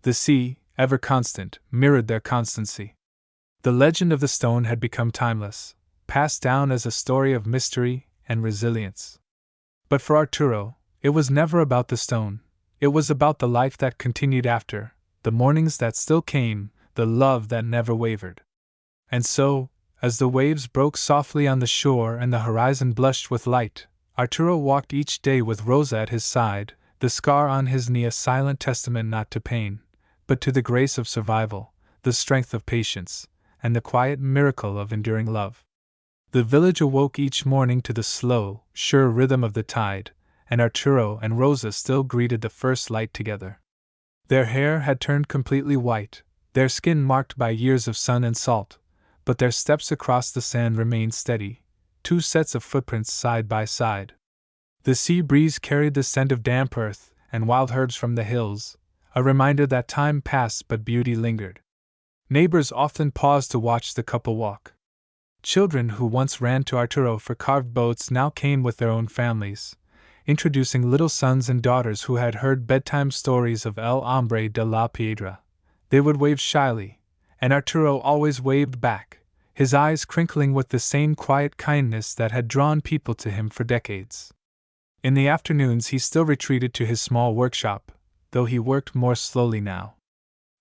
The sea, ever constant, mirrored their constancy. The legend of the stone had become timeless, passed down as a story of mystery and resilience. But for Arturo, it was never about the stone, it was about the life that continued after, the mornings that still came, the love that never wavered. And so, as the waves broke softly on the shore and the horizon blushed with light, Arturo walked each day with Rosa at his side, the scar on his knee a silent testament not to pain, but to the grace of survival, the strength of patience, and the quiet miracle of enduring love. The village awoke each morning to the slow, sure rhythm of the tide, and Arturo and Rosa still greeted the first light together. Their hair had turned completely white, their skin marked by years of sun and salt, but their steps across the sand remained steady, two sets of footprints side by side. The sea breeze carried the scent of damp earth and wild herbs from the hills, a reminder that time passed but beauty lingered. Neighbors often paused to watch the couple walk. Children who once ran to Arturo for carved boats now came with their own families, introducing little sons and daughters who had heard bedtime stories of El Hombre de la Piedra. They would wave shyly, and Arturo always waved back, his eyes crinkling with the same quiet kindness that had drawn people to him for decades. In the afternoons he still retreated to his small workshop, though he worked more slowly now.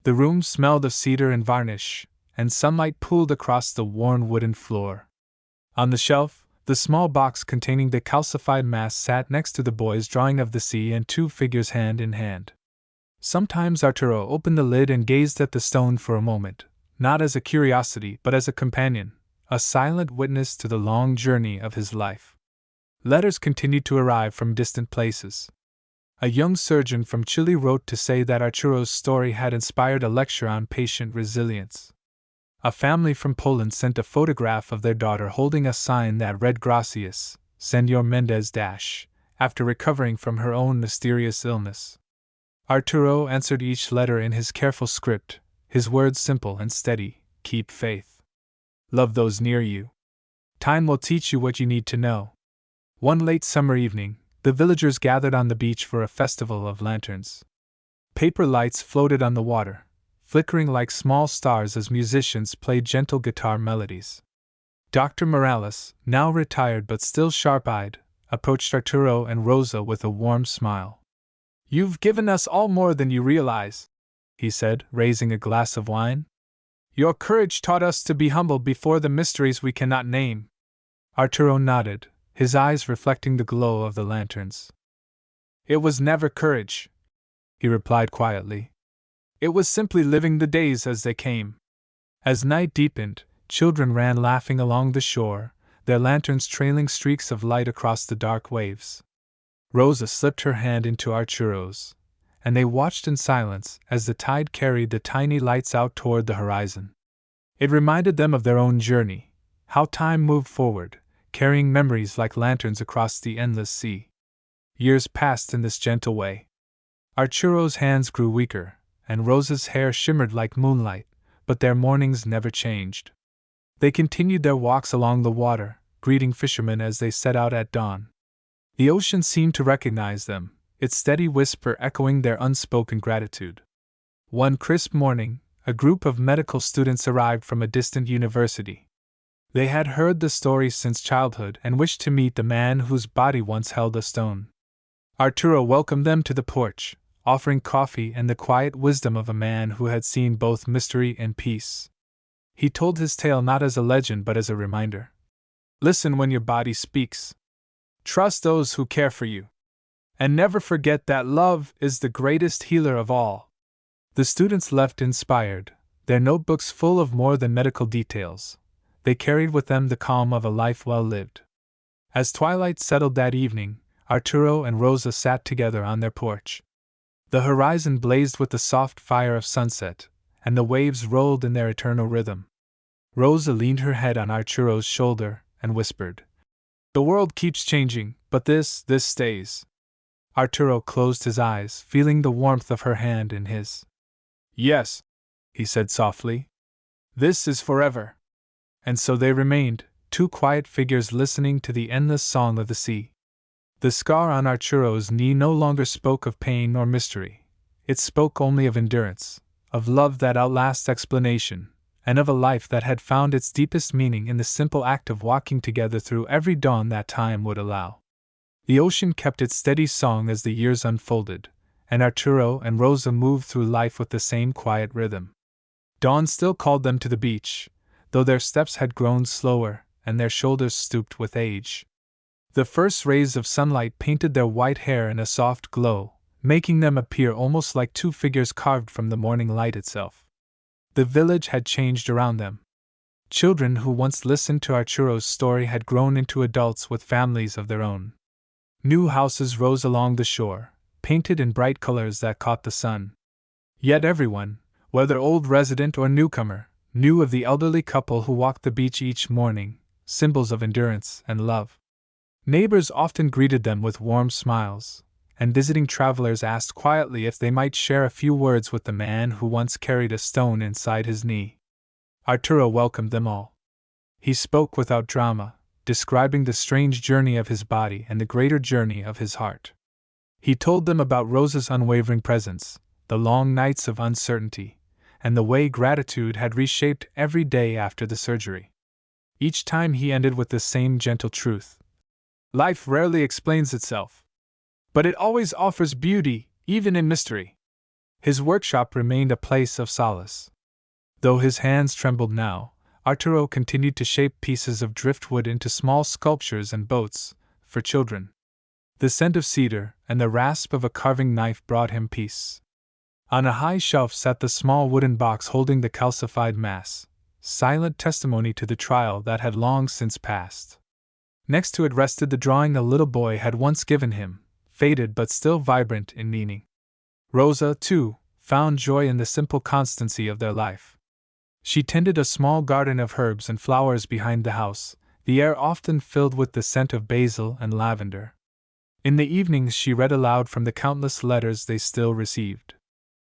The room smelled of cedar and varnish, and sunlight pooled across the worn wooden floor. On the shelf, the small box containing the calcified mass sat next to the boy's drawing of the sea and two figures hand in hand. Sometimes Arturo opened the lid and gazed at the stone for a moment, not as a curiosity but as a companion, a silent witness to the long journey of his life. Letters continued to arrive from distant places. A young surgeon from Chile wrote to say that Arturo's story had inspired a lecture on patient resilience. A family from Poland sent a photograph of their daughter holding a sign that read "Gracias, Señor Mendez after recovering from her own mysterious illness. Arturo answered each letter in his careful script, his words simple and steady: "Keep faith. Love those near you. Time will teach you what you need to know." One late summer evening, the villagers gathered on the beach for a festival of lanterns. Paper lights floated on the water, flickering like small stars as musicians played gentle guitar melodies. Dr. Morales, now retired but still sharp-eyed, approached Arturo and Rosa with a warm smile. "You've given us all more than you realize," he said, raising a glass of wine. "Your courage taught us to be humble before the mysteries we cannot name." Arturo nodded, his eyes reflecting the glow of the lanterns. "It was never courage," he replied quietly. "It was simply living the days as they came." As night deepened, children ran laughing along the shore, their lanterns trailing streaks of light across the dark waves. Rosa slipped her hand into Arturo's, and they watched in silence as the tide carried the tiny lights out toward the horizon. It reminded them of their own journey, how time moved forward, carrying memories like lanterns across the endless sea. Years passed in this gentle way. Arturo's hands grew weaker, and Rosa's hair shimmered like moonlight, but their mornings never changed. They continued their walks along the water, greeting fishermen as they set out at dawn. The ocean seemed to recognize them, its steady whisper echoing their unspoken gratitude. One crisp morning, a group of medical students arrived from a distant university. They had heard the story since childhood and wished to meet the man whose body once held a stone. Arturo welcomed them to the porch, offering coffee and the quiet wisdom of a man who had seen both mystery and peace. He told his tale not as a legend but as a reminder. Listen when your body speaks. Trust those who care for you. And never forget that love is the greatest healer of all. The students left inspired, their notebooks full of more than medical details. They carried with them the calm of a life well lived. As twilight settled that evening, Arturo and Rosa sat together on their porch. The horizon blazed with the soft fire of sunset, and the waves rolled in their eternal rhythm. Rosa leaned her head on Arturo's shoulder and whispered, "The world keeps changing, but this stays." Arturo closed his eyes, feeling the warmth of her hand in his. "Yes," he said softly. "This is forever." And so they remained, two quiet figures listening to the endless song of the sea. The scar on Arturo's knee no longer spoke of pain or mystery. It spoke only of endurance, of love that outlasts explanation, and of a life that had found its deepest meaning in the simple act of walking together through every dawn that time would allow. The ocean kept its steady song as the years unfolded, and Arturo and Rosa moved through life with the same quiet rhythm. Dawn still called them to the beach, though their steps had grown slower and their shoulders stooped with age. The first rays of sunlight painted their white hair in a soft glow, making them appear almost like two figures carved from the morning light itself. The village had changed around them. Children who once listened to Arturo's story had grown into adults with families of their own. New houses rose along the shore, painted in bright colors that caught the sun. Yet everyone, whether old resident or newcomer, knew of the elderly couple who walked the beach each morning, symbols of endurance and love. Neighbors often greeted them with warm smiles, and visiting travelers asked quietly if they might share a few words with the man who once carried a stone inside his knee. Arturo welcomed them all. He spoke without drama, describing the strange journey of his body and the greater journey of his heart. He told them about Rosa's unwavering presence, the long nights of uncertainty, and the way gratitude had reshaped every day after the surgery. Each time he ended with the same gentle truth. Life rarely explains itself, but it always offers beauty, even in mystery. His workshop remained a place of solace. Though his hands trembled now, Arturo continued to shape pieces of driftwood into small sculptures and boats, for children. The scent of cedar and the rasp of a carving knife brought him peace. On a high shelf sat the small wooden box holding the calcified mass, silent testimony to the trial that had long since passed. Next to it rested the drawing a little boy had once given him, faded but still vibrant in meaning. Rosa, too, found joy in the simple constancy of their life. She tended a small garden of herbs and flowers behind the house, the air often filled with the scent of basil and lavender. In the evenings she read aloud from the countless letters they still received.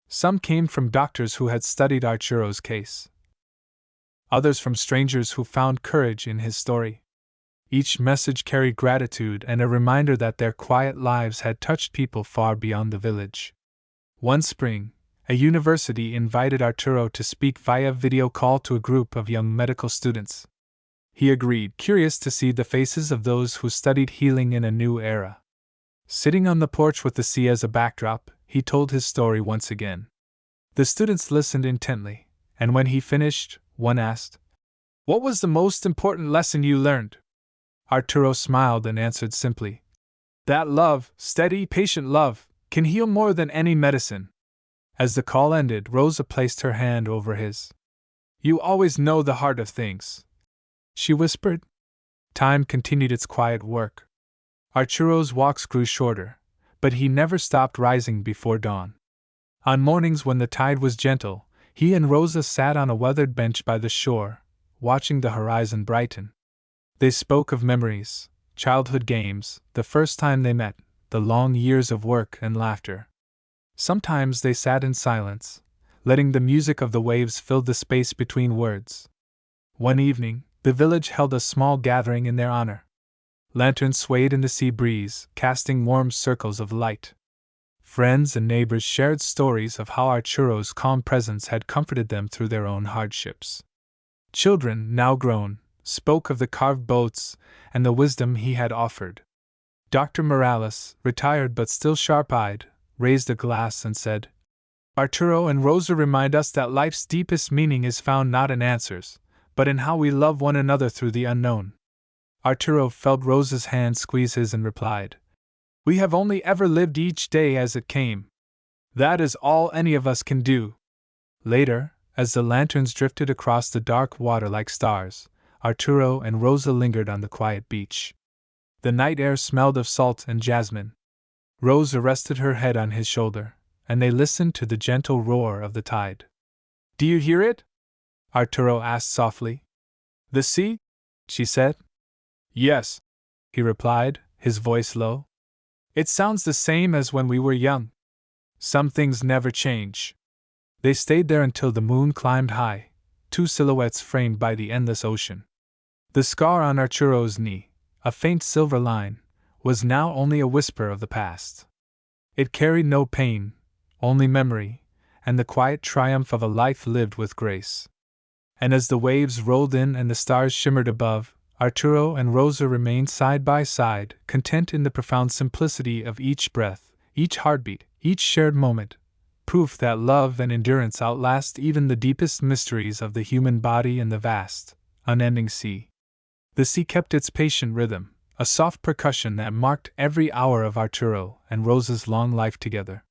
Some came from doctors who had studied Arturo's case. Others from strangers who found courage in his story. Each message carried gratitude and a reminder that their quiet lives had touched people far beyond the village. One spring, a university invited Arturo to speak via video call to a group of young medical students. He agreed, curious to see the faces of those who studied healing in a new era. Sitting on the porch with the sea as a backdrop, he told his story once again. The students listened intently, and when he finished, one asked, "What was the most important lesson you learned?" Arturo smiled and answered simply, "That love, steady, patient love, can heal more than any medicine." As the call ended, Rosa placed her hand over his. "You always know the heart of things," she whispered. Time continued its quiet work. Arturo's walks grew shorter, but he never stopped rising before dawn. On mornings when the tide was gentle, he and Rosa sat on a weathered bench by the shore, watching the horizon brighten. They spoke of memories, childhood games, the first time they met, the long years of work and laughter. Sometimes they sat in silence, letting the music of the waves fill the space between words. One evening, the village held a small gathering in their honor. Lanterns swayed in the sea breeze, casting warm circles of light. Friends and neighbors shared stories of how Arturo's calm presence had comforted them through their own hardships. Children, now grown, spoke of the carved boats and the wisdom he had offered. Dr. Morales, retired but still sharp-eyed, raised a glass and said, "Arturo and Rosa remind us that life's deepest meaning is found not in answers, but in how we love one another through the unknown." Arturo felt Rosa's hand squeeze his and replied, "We have only ever lived each day as it came. That is all any of us can do." Later, as the lanterns drifted across the dark water like stars, Arturo and Rosa lingered on the quiet beach. The night air smelled of salt and jasmine. Rosa rested her head on his shoulder, and they listened to the gentle roar of the tide. "Do you hear it?" Arturo asked softly. "The sea?" she said. "Yes," he replied, his voice low. "It sounds the same as when we were young. Some things never change." They stayed there until the moon climbed high, two silhouettes framed by the endless ocean. The scar on Arturo's knee, a faint silver line, was now only a whisper of the past. It carried no pain, only memory, and the quiet triumph of a life lived with grace. And as the waves rolled in and the stars shimmered above, Arturo and Rosa remained side by side, content in the profound simplicity of each breath, each heartbeat, each shared moment, proof that love and endurance outlast even the deepest mysteries of the human body and the vast, unending sea. The sea kept its patient rhythm, a soft percussion that marked every hour of Arturo and Rosa's long life together.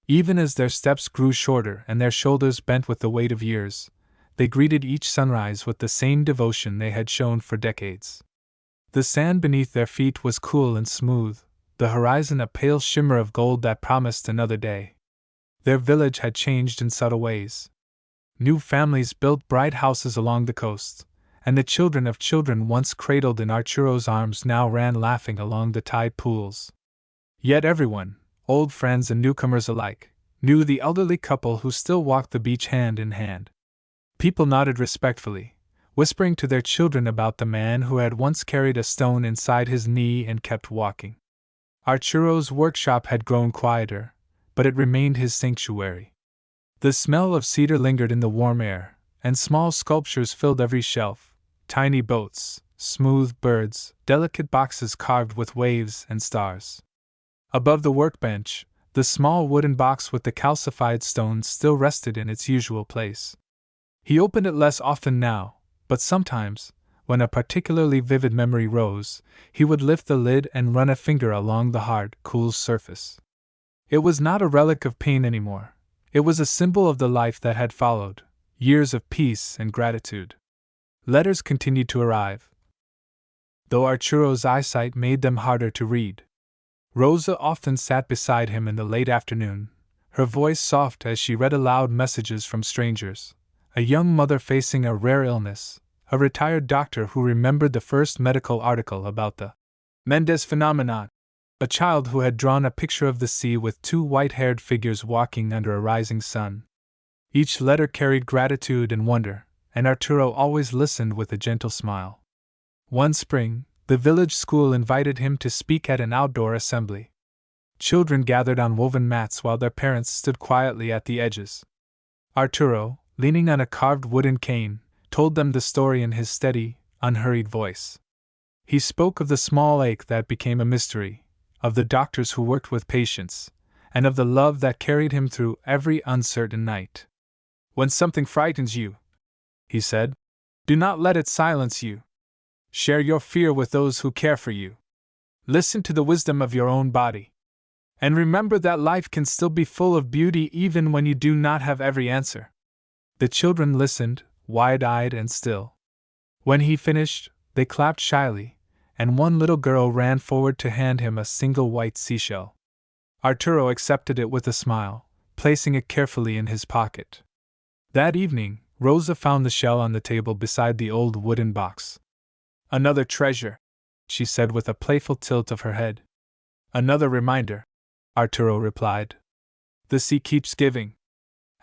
Even as their steps grew shorter and their shoulders bent with the weight of years, they greeted each sunrise with the same devotion they had shown for decades. The sand beneath their feet was cool and smooth, the horizon a pale shimmer of gold that promised another day. Their village had changed in subtle ways. New families built bright houses along the coast, and the children of children once cradled in Arturo's arms now ran laughing along the tide pools. Yet everyone, old friends and newcomers alike, knew the elderly couple who still walked the beach hand in hand. People nodded respectfully, whispering to their children about the man who had once carried a stone inside his knee and kept walking. Arturo's workshop had grown quieter, but it remained his sanctuary. The smell of cedar lingered in the warm air, and small sculptures filled every shelf. Tiny boats, smooth birds, delicate boxes carved with waves and stars. Above the workbench, the small wooden box with the calcified stones still rested in its usual place. He opened it less often now, but sometimes, when a particularly vivid memory rose, he would lift the lid and run a finger along the hard, cool surface. It was not a relic of pain anymore. It was a symbol of the life that had followed, years of peace and gratitude. Letters continued to arrive, though Arturo's eyesight made them harder to read. Rosa often sat beside him in the late afternoon, her voice soft as she read aloud messages from strangers, a young mother facing a rare illness, a retired doctor who remembered the first medical article about the Mendes phenomenon, a child who had drawn a picture of the sea with two white-haired figures walking under a rising sun. Each letter carried gratitude and wonder, and Arturo always listened with a gentle smile. One spring, the village school invited him to speak at an outdoor assembly. Children gathered on woven mats while their parents stood quietly at the edges. Arturo, leaning on a carved wooden cane, told them the story in his steady, unhurried voice. He spoke of the small ache that became a mystery, of the doctors who worked with patients, and of the love that carried him through every uncertain night. "When something frightens you," he said, "do not let it silence you. Share your fear with those who care for you. Listen to the wisdom of your own body. And remember that life can still be full of beauty even when you do not have every answer." The children listened, wide-eyed and still. When he finished, they clapped shyly, and one little girl ran forward to hand him a single white seashell. Arturo accepted it with a smile, placing it carefully in his pocket. That evening, Rosa found the shell on the table beside the old wooden box. "Another treasure," she said with a playful tilt of her head. "Another reminder," Arturo replied. "The sea keeps giving."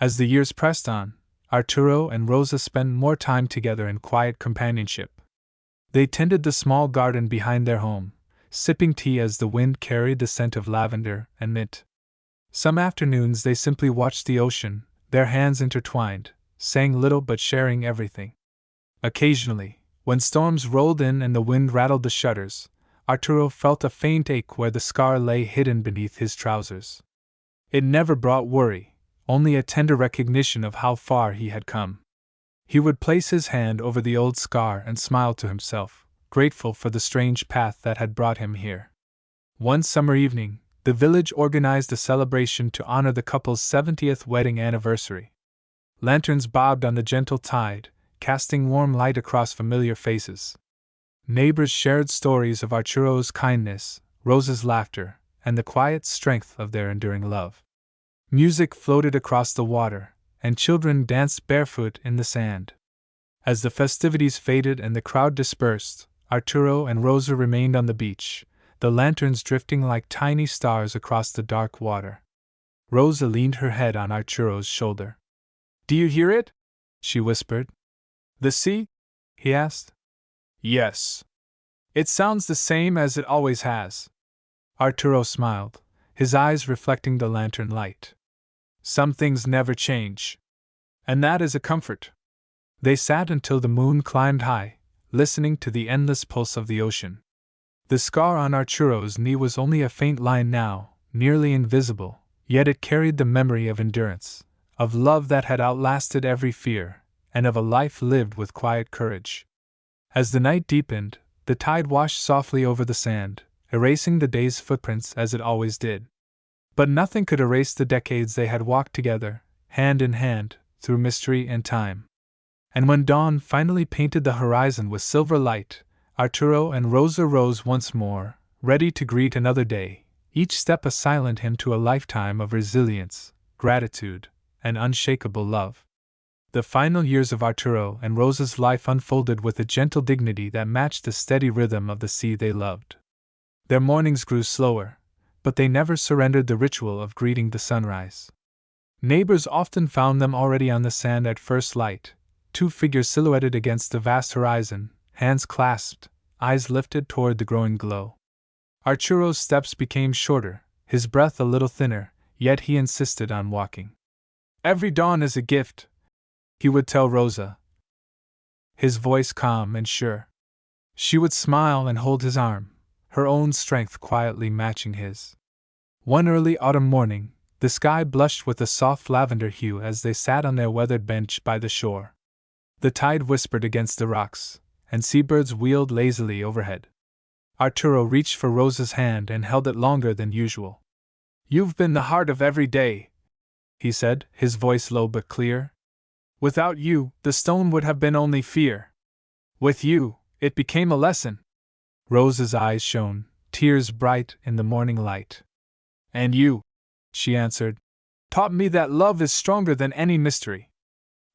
As the years pressed on, Arturo and Rosa spent more time together in quiet companionship. They tended the small garden behind their home, sipping tea as the wind carried the scent of lavender and mint. Some afternoons they simply watched the ocean, their hands intertwined, saying little but sharing everything. Occasionally, when storms rolled in and the wind rattled the shutters, Arturo felt a faint ache where the scar lay hidden beneath his trousers. It never brought worry, only a tender recognition of how far he had come. He would place his hand over the old scar and smile to himself, grateful for the strange path that had brought him here. One summer evening, the village organized a celebration to honor the couple's 70th wedding anniversary. Lanterns bobbed on the gentle tide, casting warm light across familiar faces. Neighbors shared stories of Arturo's kindness, Rosa's laughter, and the quiet strength of their enduring love. Music floated across the water, and children danced barefoot in the sand. As the festivities faded and the crowd dispersed, Arturo and Rosa remained on the beach, the lanterns drifting like tiny stars across the dark water. Rosa leaned her head on Arturo's shoulder. "Do you hear it?" she whispered. "The sea?" he asked. "Yes. It sounds the same as it always has." Arturo smiled, his eyes reflecting the lantern light. "Some things never change. And that is a comfort." They sat until the moon climbed high, listening to the endless pulse of the ocean. The scar on Arturo's knee was only a faint line now, nearly invisible, yet it carried the memory of endurance, of love that had outlasted every fear, and of a life lived with quiet courage. As the night deepened, the tide washed softly over the sand, erasing the day's footprints as it always did. But nothing could erase the decades they had walked together, hand in hand, through mystery and time. And when dawn finally painted the horizon with silver light, Arturo and Rosa rose once more, ready to greet another day, each step a silent hymn to a lifetime of resilience, gratitude, and unshakable love. The final years of Arturo and Rosa's life unfolded with a gentle dignity that matched the steady rhythm of the sea they loved. Their mornings grew slower, but they never surrendered the ritual of greeting the sunrise. Neighbors often found them already on the sand at first light, two figures silhouetted against the vast horizon, hands clasped, eyes lifted toward the growing glow. Arturo's steps became shorter, his breath a little thinner, yet he insisted on walking. "Every dawn is a gift," he would tell Rosa, his voice calm and sure. She would smile and hold his arm, her own strength quietly matching his. One early autumn morning, the sky blushed with a soft lavender hue as they sat on their weathered bench by the shore. The tide whispered against the rocks, and seabirds wheeled lazily overhead. Arturo reached for Rosa's hand and held it longer than usual. "You've been the heart of every day," he said, his voice low but clear. "Without you, the stone would have been only fear. With you, it became a lesson." Rosa's eyes shone, tears bright in the morning light. "And you," she answered, "taught me that love is stronger than any mystery."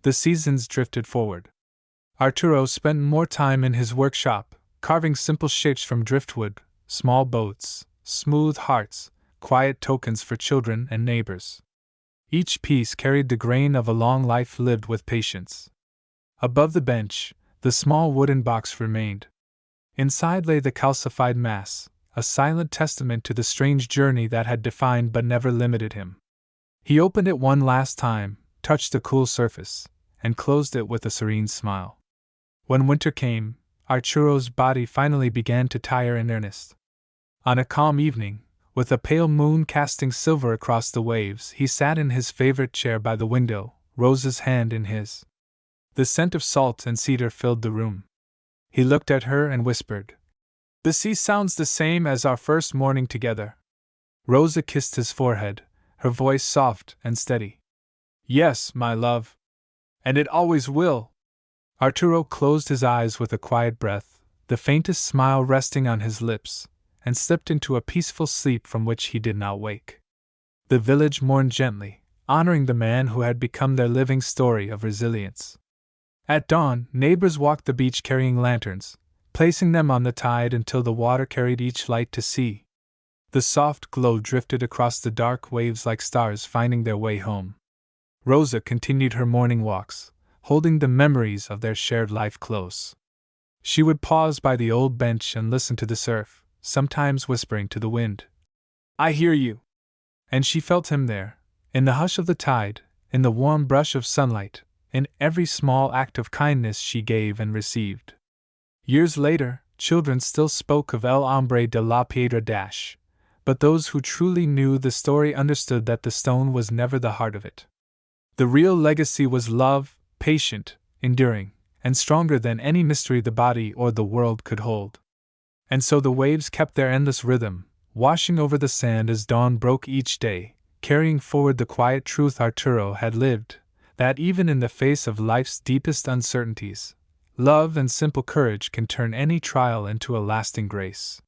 The seasons drifted forward. Arturo spent more time in his workshop, carving simple shapes from driftwood, small boats, smooth hearts, quiet tokens for children and neighbors. Each piece carried the grain of a long life lived with patience. Above the bench, the small wooden box remained. Inside lay the calcified mass, a silent testament to the strange journey that had defined but never limited him. He opened it one last time, touched the cool surface, and closed it with a serene smile. When winter came, Arturo's body finally began to tire in earnest. On a calm evening, with a pale moon casting silver across the waves, he sat in his favorite chair by the window, Rosa's hand in his. The scent of salt and cedar filled the room. He looked at her and whispered, "The sea sounds the same as our first morning together." Rosa kissed his forehead, her voice soft and steady. "Yes, my love. And it always will." Arturo closed his eyes with a quiet breath, the faintest smile resting on his lips, and slipped into a peaceful sleep from which he did not wake. The village mourned gently, honoring the man who had become their living story of resilience. At dawn, neighbors walked the beach carrying lanterns, placing them on the tide until the water carried each light to sea. The soft glow drifted across the dark waves like stars finding their way home. Rosa continued her morning walks, holding the memories of their shared life close. She would pause by the old bench and listen to the surf, sometimes whispering to the wind, "I hear you." And she felt him there, in the hush of the tide, in the warm brush of sunlight, in every small act of kindness she gave and received. Years later, children still spoke of El Hombre de la Piedra dash, but those who truly knew the story understood that the stone was never the heart of it. The real legacy was love, patient, enduring, and stronger than any mystery the body or the world could hold. And so the waves kept their endless rhythm, washing over the sand as dawn broke each day, carrying forward the quiet truth Arturo had lived, that even in the face of life's deepest uncertainties, love and simple courage can turn any trial into a lasting grace.